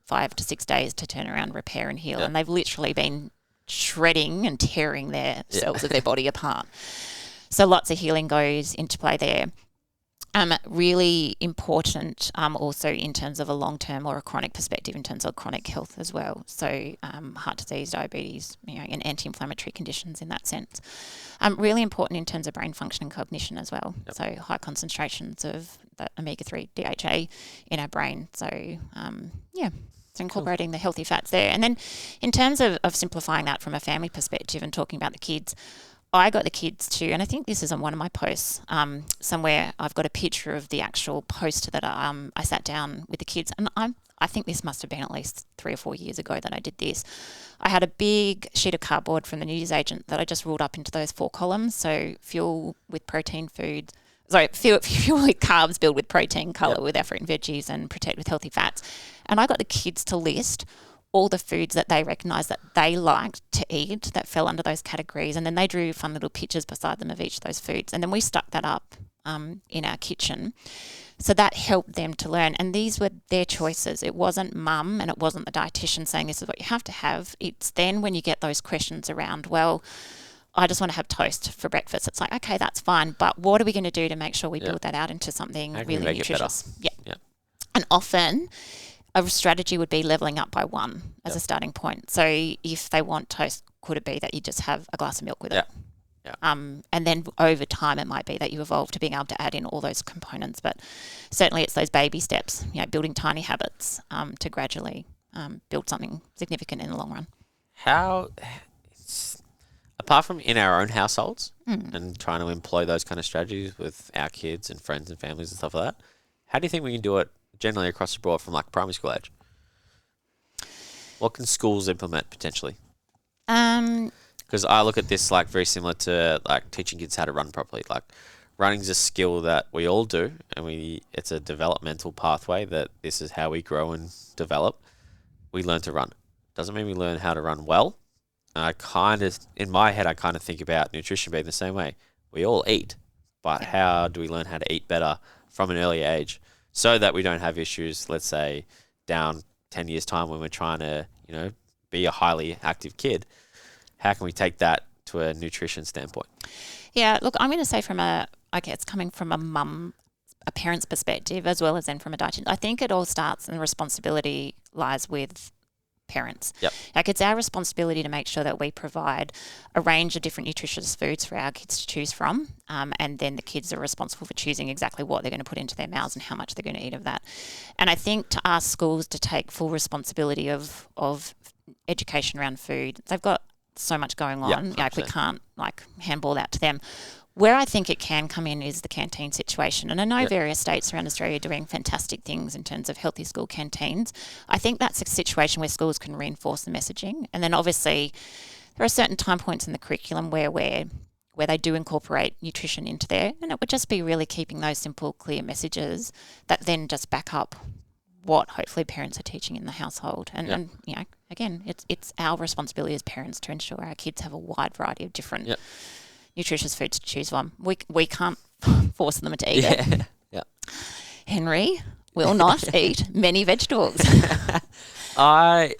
5 to 6 days to turn around, repair and heal. And they've literally been shredding and tearing their cells of their body apart. So lots of healing goes into play there. Really important also in terms of a long-term or a chronic perspective in terms of chronic health as well. So heart disease, diabetes, and anti-inflammatory conditions in that sense. Really important in terms of brain function and cognition as well. Yep. So high concentrations of the omega-3 DHA in our brain. So, so incorporating the healthy fats there. And then in terms of simplifying that from a family perspective and talking about the kids, I got the kids to, and I think this is on one of my posts somewhere, I've got a picture of the actual poster that I sat down with the kids, and I think this must have been at least 3 or 4 years ago that I did this. I had a big sheet of cardboard from the newsagent that I just rolled up into those 4 columns, so fuel with protein foods, fuel with carbs, build with protein, colour with our fruit and veggies, and protect with healthy fats. And I got the kids to list all the foods that they recognised that they liked to eat that fell under those categories. And then they drew fun little pictures beside them of each of those foods. And then we stuck that up in our kitchen. So that helped them to learn. And these were their choices. It wasn't mum and it wasn't the dietitian saying this is what you have to have. It's then when you get those questions around, well, I just want to have toast for breakfast. It's like, okay, that's fine. But what are we going to do to make sure we build that out into something really nutritious? Yeah. And often a strategy would be levelling up by 1 as a starting point. So if they want toast, could it be that you just have a glass of milk with it? Yeah. And then over time, it might be that you evolve to being able to add in all those components. But certainly it's those baby steps, building tiny habits to gradually build something significant in the long run. Apart from in our own households and trying to employ those kind of strategies with our kids and friends and families and stuff like that, How do you think we can do it generally across the board from like primary school age? What can schools implement potentially? Because I look at this like very similar to like teaching kids how to run properly. Like running is a skill that we all do, and it's a developmental pathway that this is how we grow and develop. We learn to run. Doesn't mean we learn how to run well. And in my head, I kind of think about nutrition being the same way. We all eat, but how do we learn how to eat better from an early age so that we don't have issues, let's say, down 10 years' time when we're trying to, be a highly active kid? How can we take that to a nutrition standpoint? Yeah, look, I'm going to say it's coming from a parent's perspective as well as then from a dietitian. I think it all starts and the responsibility lies with parents. Yep. Like it's our responsibility to make sure that we provide a range of different nutritious foods for our kids to choose from, and then the kids are responsible for choosing exactly what they're going to put into their mouths and how much they're going to eat of that. And I think to ask schools to take full responsibility of education around food, they've got so much going on. Yep, we can't handball that to them. Where I think it can come in is the canteen situation. And I know various states around Australia are doing fantastic things in terms of healthy school canteens. I think that's a situation where schools can reinforce the messaging. And then obviously there are certain time points in the curriculum where they do incorporate nutrition into there. And it would just be really keeping those simple, clear messages that then just back up what hopefully parents are teaching in the household. And again, it's our responsibility as parents to ensure our kids have a wide variety of different nutritious foods to choose from. We can't force them to eat it. Yeah. Henry will not eat many vegetables. I'm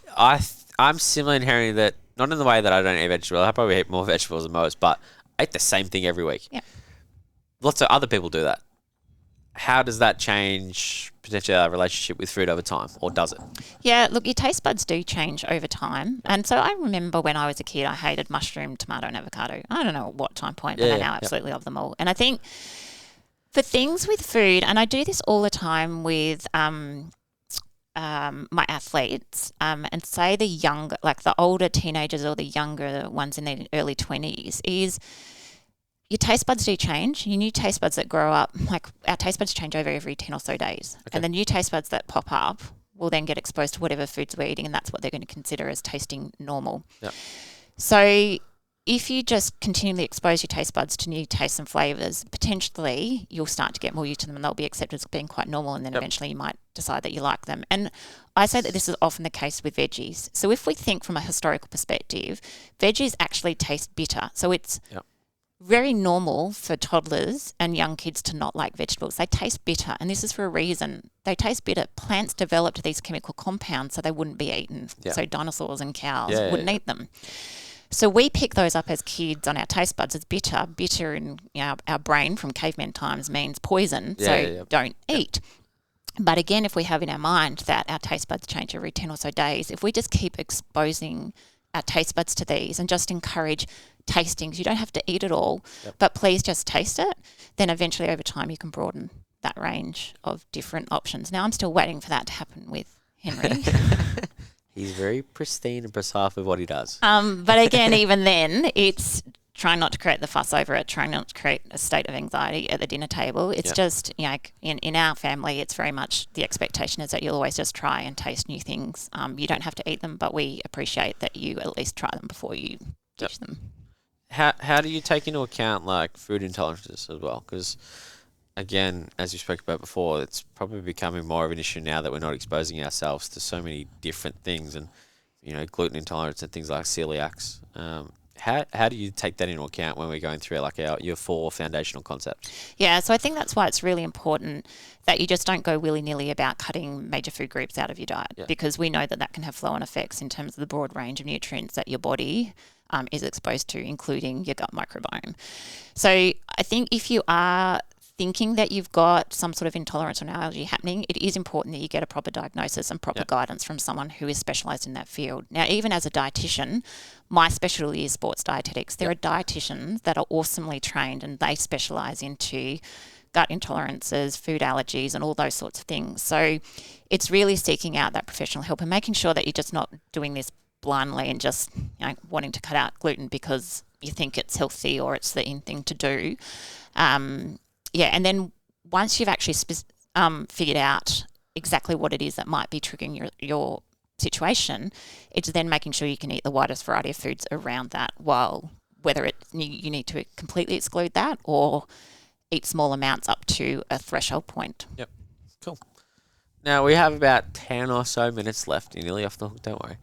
similar in Henry that, not in the way that I don't eat vegetables. I probably eat more vegetables than most, but I eat the same thing every week. Yeah. Lots of other people do that. How does that change potentially our relationship with food over time, or does it? Yeah, look, your taste buds do change over time. And so I remember when I was a kid, I hated mushroom, tomato and avocado. I don't know at what time point, but I now absolutely love them all. And I think for things with food, and I do this all the time with my athletes, and say the older teenagers or the younger ones in their early 20s, is your taste buds do change. Your new taste buds that grow up, like our taste buds change over every 10 or so days. Okay. And the new taste buds that pop up will then get exposed to whatever foods we're eating, and that's what they're going to consider as tasting normal. Yep. So if you just continually expose your taste buds to new tastes and flavours, potentially you'll start to get more used to them and they'll be accepted as being quite normal, and then eventually you might decide that you like them. And I say that this is often the case with veggies. So if we think from a historical perspective, veggies actually taste bitter. So it's very normal for toddlers and young kids to not like vegetables. They taste bitter, and this is for a reason. They taste bitter. Plants developed these chemical compounds so they wouldn't be eaten. Yeah. So dinosaurs and cows wouldn't eat them. So we pick those up as kids on our taste buds as bitter. Bitter in our brain from caveman times means poison, don't eat. But again, if we have in our mind that our taste buds change every 10 or so days, if we just keep exposing our taste buds to these and just encourage tastings, you don't have to eat it all, but please just taste it, then eventually over time you can broaden that range of different options. Now I'm still waiting for that to happen with Henry. He's very pristine and precise with what he does. But again, even then, it's trying not to create the fuss over it, trying not to create a state of anxiety at the dinner table. It's just, in our family, it's very much the expectation is that you'll always just try and taste new things. You don't have to eat them, but we appreciate that you at least try them before you ditch them. How do you take into account like food intolerances as well? Because again, as you spoke about before, it's probably becoming more of an issue now that we're not exposing ourselves to so many different things, and gluten intolerance and things like celiacs. How do you take that into account when we're going through like your 4 foundational concepts? Yeah, so I think that's why it's really important that you just don't go willy-nilly about cutting major food groups out of your diet, because we know that can have flow-on effects in terms of the broad range of nutrients that your body is exposed to, including your gut microbiome. So I think if you are thinking that you've got some sort of intolerance or an allergy happening, it is important that you get a proper diagnosis and proper guidance from someone who is specialised in that field. Now, even as a dietitian, my specialty is sports dietetics. There are dietitians that are awesomely trained and they specialise into gut intolerances, food allergies and all those sorts of things. So it's really seeking out that professional help and making sure that you're just not doing this blindly and just wanting to cut out gluten because you think it's healthy or it's the in thing to do. And then once you've actually figured out exactly what it is that might be triggering your situation, it's then making sure you can eat the widest variety of foods around that, while whether you need to completely exclude that or eat small amounts up to a threshold point. Yep. Cool. Now, we have about 10 or so minutes left. You're nearly off the hook, don't worry.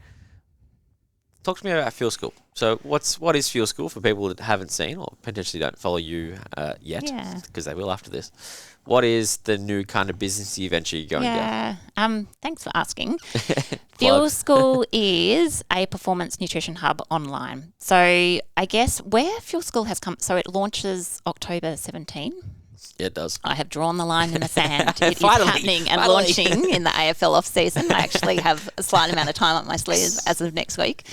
Talk to me about Fuel School. So what is Fuel School for people that haven't seen or potentially don't follow you yet? Yeah. Because they will after this. What is the new kind of businessy venture you're going down? Yeah. Thanks for asking. Fuel School is a performance nutrition hub online. So I guess where Fuel School has come, so it launches October 17. Yeah, it does. I have drawn the line in the sand. It is Finally, happening and finally. launching in the AFL off season. I actually have a slight amount of time up my sleeve as of next week.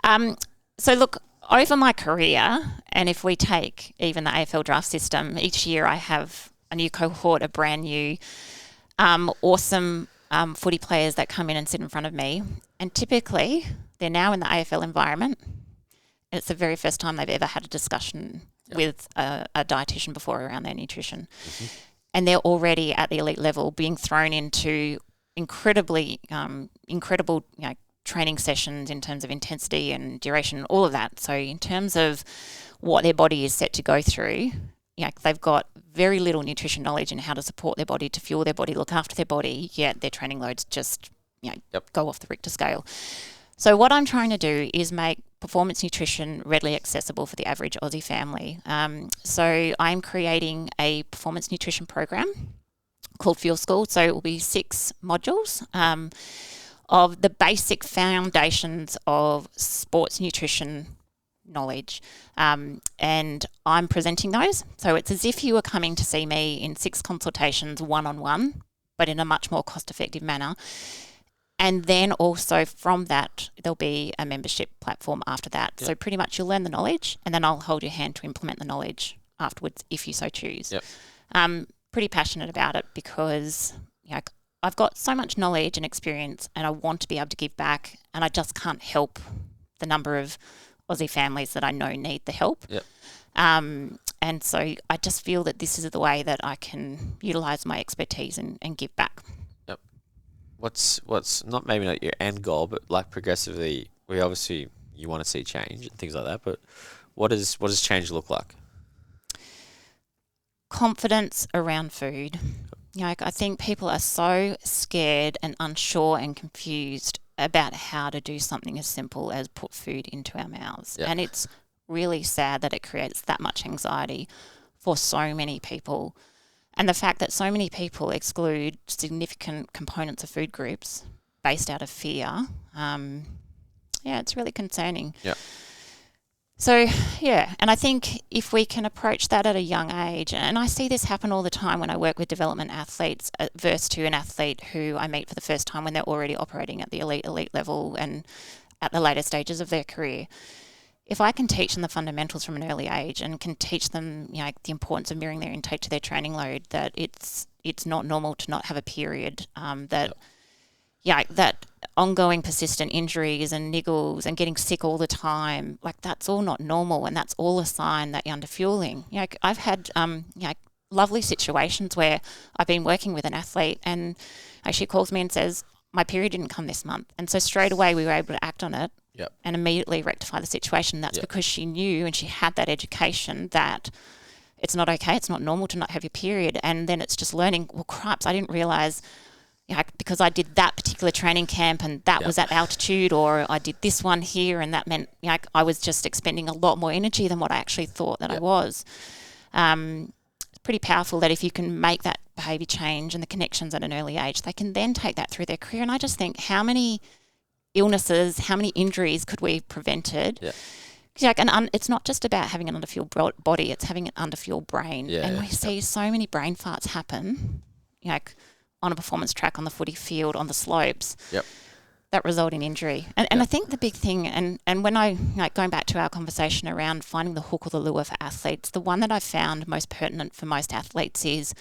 So look, over my career, and if we take even the AFL draft system, each year I have a new cohort of brand new awesome footy players that come in and sit in front of me. And typically they're now in the AFL environment. And it's the very first time they've ever had a discussion with a dietitian before around their nutrition. Mm-hmm. And they're already at the elite level being thrown into incredible training sessions in terms of intensity and duration, all of that. So in terms of what their body is set to go through, they've got very little nutrition knowledge in how to support their body, to fuel their body, look after their body, yet their training loads just go off the Richter scale. So what I'm trying to do is make performance nutrition readily accessible for the average Aussie family. So I'm creating a performance nutrition program called Fuel School. So it will be 6 modules of the basic foundations of sports nutrition knowledge. And I'm presenting those. So it's as if you were coming to see me in 6 consultations one-on-one, but in a much more cost-effective manner. And then also from that, there'll be a membership platform after that. Yep. So pretty much you'll learn the knowledge and then I'll hold your hand to implement the knowledge afterwards if you so choose. Yep. I'm pretty passionate about it because I've got so much knowledge and experience and I want to be able to give back, and I just can't help the number of Aussie families that I know need the help. Yep. And so I just feel that this is the way that I can utilise my expertise and give back. Yep. What's not maybe not your end goal, but like progressively, you want to see change and things like that. But what does change look like? Confidence around food. I think people are so scared and unsure and confused about how to do something as simple as put food into our mouths. Yep. And it's really sad that it creates that much anxiety for so many people. And the fact that so many people exclude significant components of food groups based out of fear, it's really concerning. Yeah. So, and I think if we can approach that at a young age, and I see this happen all the time when I work with development athletes versus to an athlete who I meet for the first time when they're already operating at the elite level and at the later stages of their career. If I can teach them the fundamentals from an early age and can teach them, the importance of mirroring their intake to their training load, that it's not normal to not have a period, that ongoing persistent injuries and niggles and getting sick all the time, that's all not normal, and that's all a sign that you're underfueling. I've had lovely situations where I've been working with an athlete and she calls me and says, my period didn't come this month. And so straight away we were able to act on it. Yep. And immediately rectify the situation. That's because she knew and she had that education that it's not okay, it's not normal to not have your period. And then it's just learning, well, cripes, I didn't realise, because I did that particular training camp and that was at altitude, or I did this one here and that meant I was just expending a lot more energy than what I actually thought that I was. It's pretty powerful that if you can make that behaviour change and the connections at an early age, they can then take that through their career. And I just think how many illnesses, how many injuries could we have prevented? Yeah. It's not just about having an underfueled body, it's having an underfueled brain. We see so many brain farts happen, on a performance track, on the footy field, on the slopes, that result in injury. And I think the big thing, and when I, going back to our conversation around finding the hook or the lure for athletes, the one that I've found most pertinent for most athletes is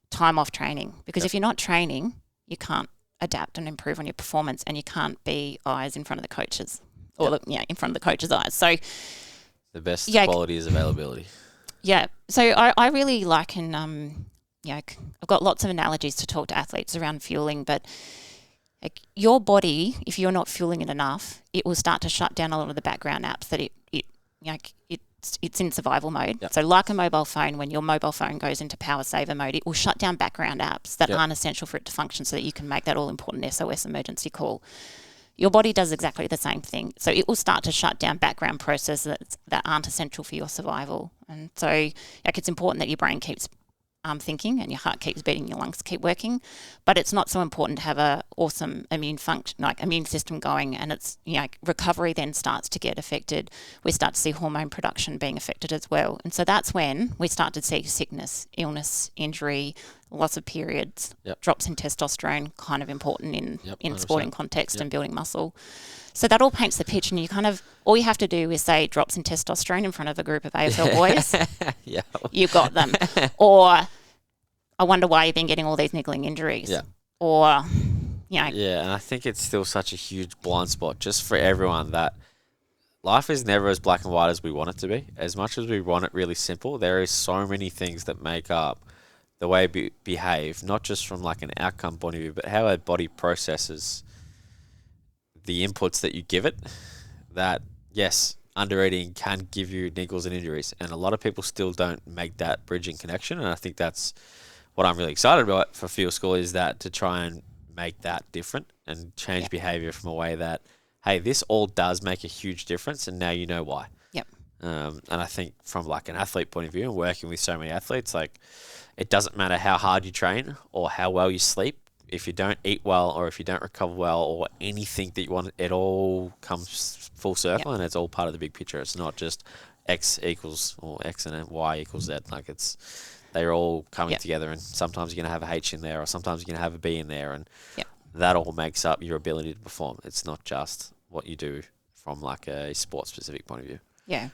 time off training. Because if you're not training, you can't adapt and improve on your performance, and you can't be eyes in front of the coaches or in front of the coach's eyes. So the best quality is availability. Yeah. So I really liken I've got lots of analogies to talk to athletes around fueling, but like your body, if you're not fueling it enough, it will start to shut down a lot of the background apps that it's in survival mode. Yep. So like a mobile phone, when your mobile phone goes into power saver mode, it will shut down background apps that aren't essential for it to function so that you can make that all important SOS emergency call. Your body does exactly the same thing. So it will start to shut down background processes that aren't essential for your survival. And so it's important that your brain keeps thinking and your heart keeps beating, your lungs keep working, but it's not so important to have a awesome immune system going, and it's recovery then starts to get affected. We start to see hormone production being affected as well, and so that's when we start to see sickness, illness, injury, loss of periods, drops in testosterone, kind of important in sporting context and building muscle. So that all paints the picture, and all you have to do is say drops in testosterone in front of a group of AFL boys. You've got them. Or I wonder why you've been getting all these niggling injuries. Yeah. Or, Yeah, and I think it's still such a huge blind spot just for everyone that life is never as black and white as we want it to be. As much as we want it really simple, there is so many things that make up the way we behave, not just from like an outcome point of view, but how our body processes the inputs that you give it, that yes, under-eating can give you niggles and injuries, and a lot of people still don't make that bridging connection, and I think that's what I'm really excited about for Fuel School, is that to try and make that different and change behaviour from a way that, hey, this all does make a huge difference, and now you know why. Yep. And I think from like an athlete point of view and working with so many athletes, like it doesn't matter how hard you train or how well you sleep. If you don't eat well or if you don't recover well or anything that you want, it all comes full circle and it's all part of the big picture. It's not just X equals or X and Y equals Z. Like they're all coming together, and sometimes you're going to have a H in there or sometimes you're going to have a B in there, and that all makes up your ability to perform. It's not just what you do from like a sport specific point of view. Yeah.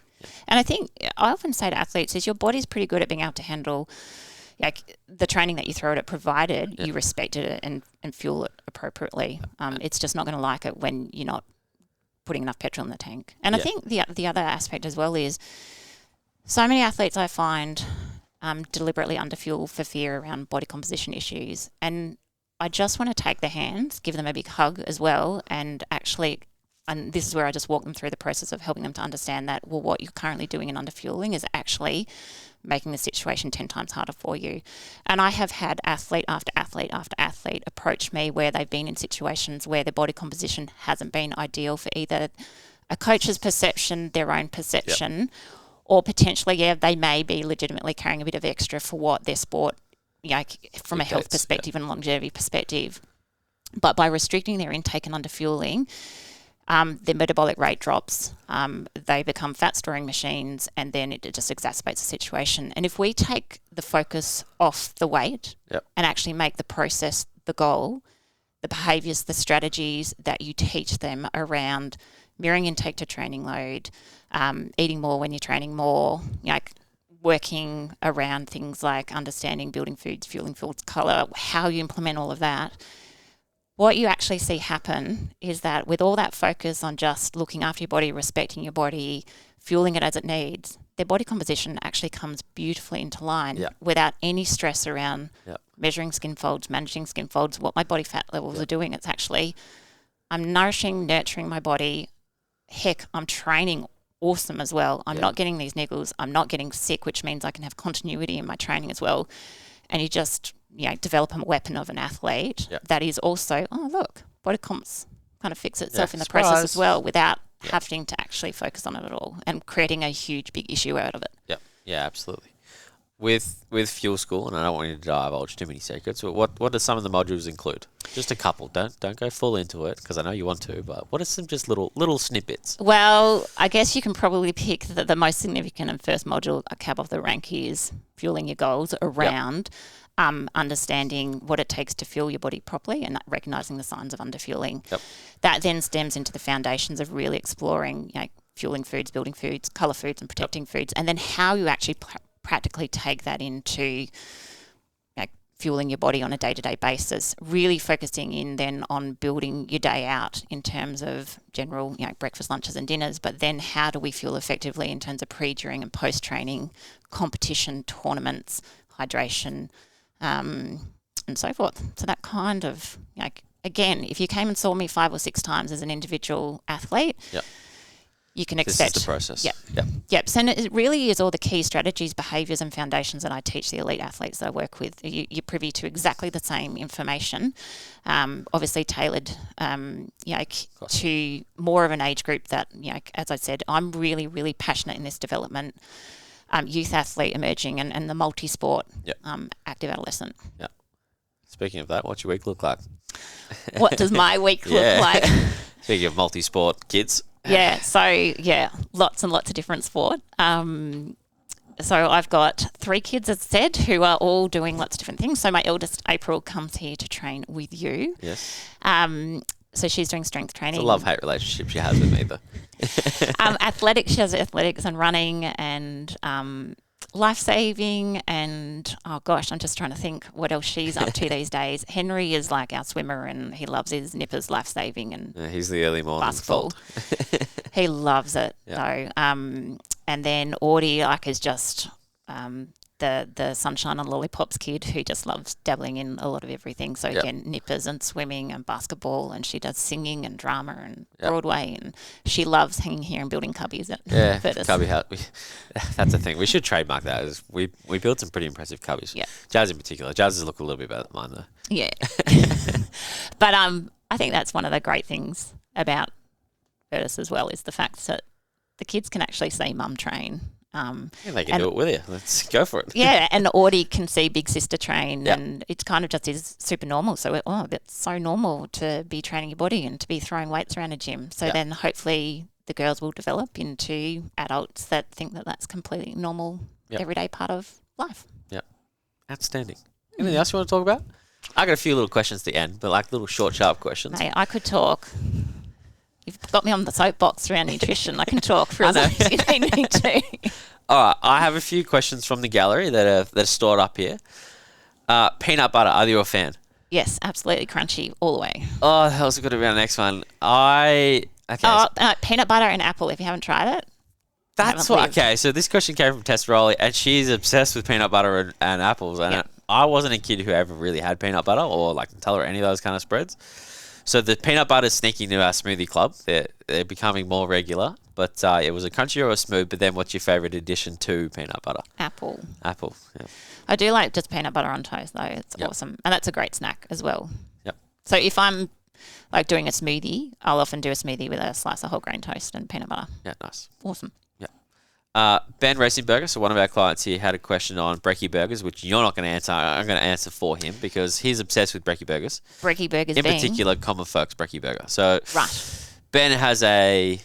And I think I often say to athletes is your body's pretty good at being able to handle the training that you throw at it, provided you respect it and fuel it appropriately. It's just not going to like it when you're not putting enough petrol in the tank. And I think the other aspect as well is so many athletes I find deliberately underfuel for fear around body composition issues. And I just want to take their hands, give them a big hug as well, and this is where I just walk them through the process of helping them to understand that, well, what you're currently doing in underfueling is actually making the situation 10 times harder for you. And I have had athlete after athlete after athlete approach me where they've been in situations where their body composition hasn't been ideal for either a coach's perception, their own perception, or potentially, they may be legitimately carrying a bit of extra for what their sport, from a health perspective and longevity perspective. But by restricting their intake and underfueling, their metabolic rate drops, they become fat storing machines, and then it just exacerbates the situation. And if we take the focus off the weight and actually make the process the goal, the behaviours, the strategies that you teach them around mirroring intake to training load, eating more when you're training more, working around things like understanding building foods, fueling foods, colour, how you implement all of that, what you actually see happen is that with all that focus on just looking after your body, respecting your body, fueling it as it needs, their body composition actually comes beautifully into line without any stress around measuring skin folds, managing skin folds, what my body fat levels are doing. It's actually, I'm nourishing, nurturing my body. Heck, I'm training awesome as well. I'm not getting these niggles. I'm not getting sick, which means I can have continuity in my training as well. And you just develop a weapon of an athlete that is also, body comps kind of fix itself in the process as well without having to actually focus on it at all and creating a huge big issue out of it. Yeah, absolutely. With Fuel School, and I don't want you to divulge too many secrets, but what do some of the modules include? Just a couple. Don't go full into it because I know you want to, but what are some just little snippets? Well, I guess you can probably pick the most significant and first module, a cab off the rank, is fueling your goals around understanding what it takes to fuel your body properly and recognising the signs of underfueling. That then stems into the foundations of really exploring fueling foods, building foods, colour foods and protecting foods, and then how you actually practically take that into fueling your body on a day-to-day basis, really focusing in then on building your day out in terms of general breakfast, lunches and dinners, but then how do we fuel effectively in terms of pre, during and post-training, competition, tournaments, hydration, and so forth. So that kind of, again, if you came and saw me 5 or 6 times as an individual athlete, Yep. you can This expect. is the process. Yep. Yep. Yep. So it really is all the key strategies, behaviours and foundations that I teach the elite athletes that I work with. You're privy to exactly the same information, obviously tailored, to more of an age group that, as I said, I'm really, really passionate in this development, youth athlete emerging and the multi-sport, Yep. active adolescent. Yeah. Speaking of that, what's your week look like? What does my week Yeah. look like? Speaking of multi-sport kids. Yeah, so lots and lots of different sport. So I've got 3 kids, as I said, who are all doing lots of different things. So my eldest, April, comes here to train with you. Yes. So she's doing strength training. It's a love-hate relationship she has with me, though. Athletics, she has athletics and running and life-saving and, oh gosh, I'm just trying to think what else she's up to these days. Henry is like our swimmer and he loves his nippers, life-saving and Yeah, he's the early morning basketball. fault. He loves it, Yeah. though. And then Audie, is just the sunshine and lollipops kid who just loves dabbling in a lot of everything. So Yep. again, nippers and swimming and basketball, and she does singing and drama and Yep. Broadway, and she loves hanging here and building cubbies at Yeah, Virtus. cubby house. That's the thing. We should trademark that. We built some pretty impressive cubbies. Yeah. Jazz in particular. Jazz's look a little bit better than mine, though. Yeah. But I think that's one of the great things about Virtus as well, is the fact that the kids can actually see mum train. Yeah, they can and- do it with you. Let's go for it. Yeah, and Audie can see big sister train, Yep. and it kind of just is super normal. So, that's so normal to be training your body and to be throwing weights around a gym. So Yep. then hopefully the girls will develop into adults that think that that's completely normal, Yep. everyday part of life. Outstanding. Anything else you want to talk about? I got a few little questions at the end, but like little short, sharp questions. Mate, I could talk. You've got me on the soapbox around nutrition. I can talk for as I know. long as you need me to. All right, I have a few questions from the gallery that are stored up here. Peanut butter, are you a fan? Yes, absolutely crunchy all the way. Oh, that was going to be our next one. Okay. Peanut butter and apple, if you haven't tried it. That's haven't what. lived. Okay, so this question came from Tess Rowley, and she's obsessed with peanut butter and apples. And Yep. I wasn't a kid who ever really had peanut butter or like Nutella or any of those kind of spreads. So the peanut butter's sneaking into our smoothie club. They're becoming more regular. But it was a crunchy or a smooth. But then, what's your favorite addition to peanut butter? Apple. Apple. Yeah. I do like just peanut butter on toast, though. It's Yep. awesome. And that's a great snack as well. Yep. So if I'm like doing a smoothie, I'll often do a smoothie with a slice of whole grain toast and peanut butter. Yeah. Nice. Awesome. Ben Racing Burger, so one of our clients here had a question on brekkie burgers, which you're not going to answer. I'm going to answer for him because he's obsessed with brekkie burgers. Brekkie burgers In being... particular, Common Folks brekkie burger. So Right. Ben has an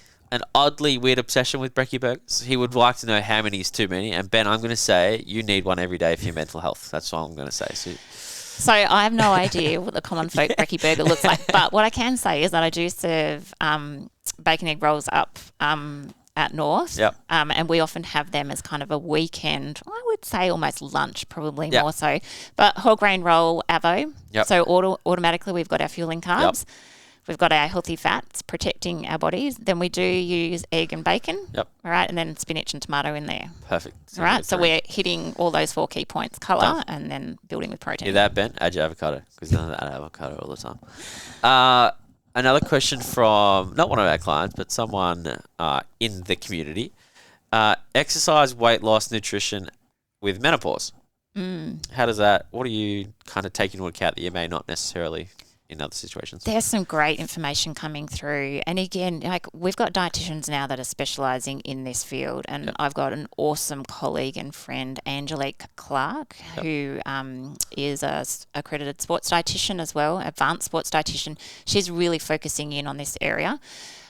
oddly weird obsession with brekkie burgers. He would like to know how many is too many. And Ben, I'm going to say you need one every day for your mental health. That's all I'm going to say. So I have no idea what the common folk brekkie burger looks like. But what I can say is that I do serve bacon egg rolls up at North. Yep. And we often have them as kind of a weekend, I would say almost lunch, probably Yep. more so. But whole grain roll, avo. Yep. So automatically we've got our fueling carbs. We've got our healthy fats protecting our bodies. Then we do use egg and bacon. Yep. All right. And then spinach and tomato in there. Perfect. All right. So we're hitting all those 4 key points: colour Done. and then building with protein. Hear that, Ben? Add your avocado because none of that avocado all the time. Another question from not one of our clients, but someone in the community. Exercise, weight loss, nutrition with menopause. How does that, what do you kind of take into account that you may not necessarily in other situations? There's some great information coming through. And again, like we've got dietitians now that are specialising in this field. And I've got an awesome colleague and friend, Angelique Clark, who is a accredited sports dietitian as well, advanced sports dietitian. She's really focusing in on this area.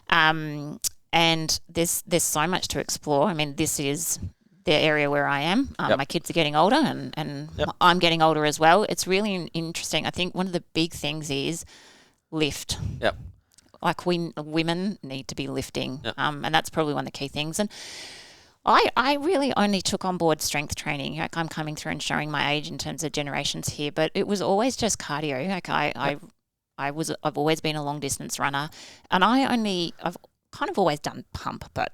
And there's so much to explore. I mean, this is the area where I am. My kids are getting older and I'm getting older as well. It's really interesting. I think one of the big things is lift. Yep. Like women need to be lifting. Yep. And that's probably one of the key things. And I really only took on board strength training. Like I'm coming through and showing my age in terms of generations here, but it was always just cardio. Like I've always been a long distance runner, and I've kind of always done pump, but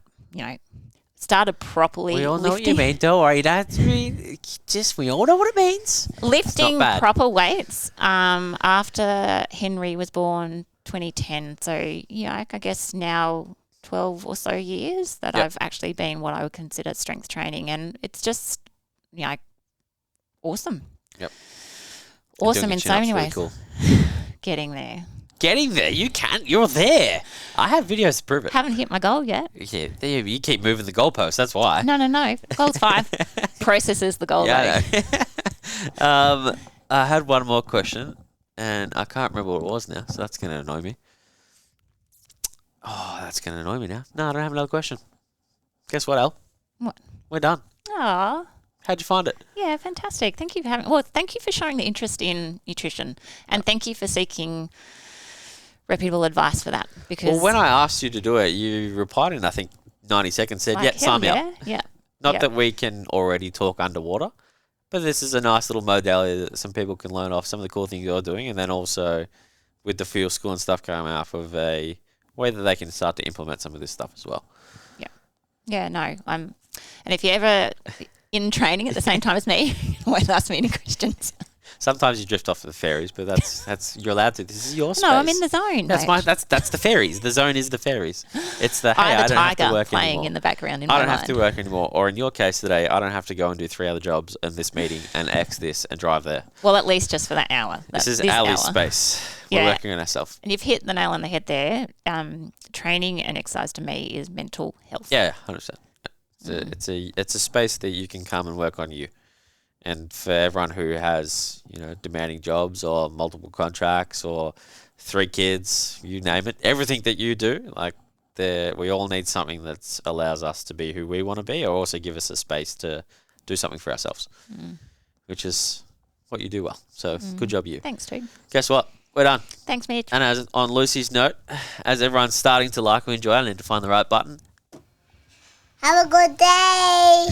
started properly We all know what you lifting, mean. Don't worry. We all know what it means. lifting bad. proper weights after Henry was born 2010. So, I guess now 12 or so years that Yep. I've actually been what I would consider strength training. And it's just, awesome. Yep. Awesome in so many really ways. Cool. Getting there. Getting there. You can. You're there. I have videos to prove it. Haven't hit my goal yet. Yeah, you keep moving the goalpost. That's why. No. Goal's 5. Process is the goal. Yeah, though. I know. I had one more question, and I can't remember what it was now, so that's going to annoy me. Oh, that's going to annoy me now. No, I don't have another question. Guess what, Elle? What? We're done. Aw. How'd you find it? Yeah, fantastic. Thank you for showing the interest in nutrition, and thank you for seeking reputable advice for that. Because Well, when I asked you to do it, you replied in, I think, 90 seconds, said, like, yeah, hell sign me up. yeah. Not yeah. that we can already talk underwater, but this is a nice little modality that some people can learn off some of the cool things you're doing, and then also with the field school and stuff coming out of a way that they can start to implement some of this stuff as well. Yeah, no. And if you're ever in training at the same time as me, always ask me any questions. Sometimes you drift off the fairies, but that's you're allowed to. This is your space. No, I'm in the zone. mate. That's the fairies. The zone is the fairies. It's the hey, I'm I the don't have to tiger work playing anymore. in the background in I my don't mind. have to work anymore. Or in your case today, I don't have to go and do 3 other jobs and this meeting and X this and drive there. Well, at least just for that hour. This is hour. Ali's space. We're Yeah. working on ourselves. And you've hit the nail on the head there. Training and exercise to me is mental health. Yeah, 100%. It's a space that you can come and work on you. And for everyone who has, demanding jobs or multiple contracts or 3 kids, you name it, everything that you do, we all need something that allows us to be who we want to be, or also give us a space to do something for ourselves, which is what you do well. So good job, you. Thanks, dude. Guess what? We're done. Thanks, Mitch. And as on Lucy's note, as everyone's starting to like or enjoy, I need to find the right button. Have a good day.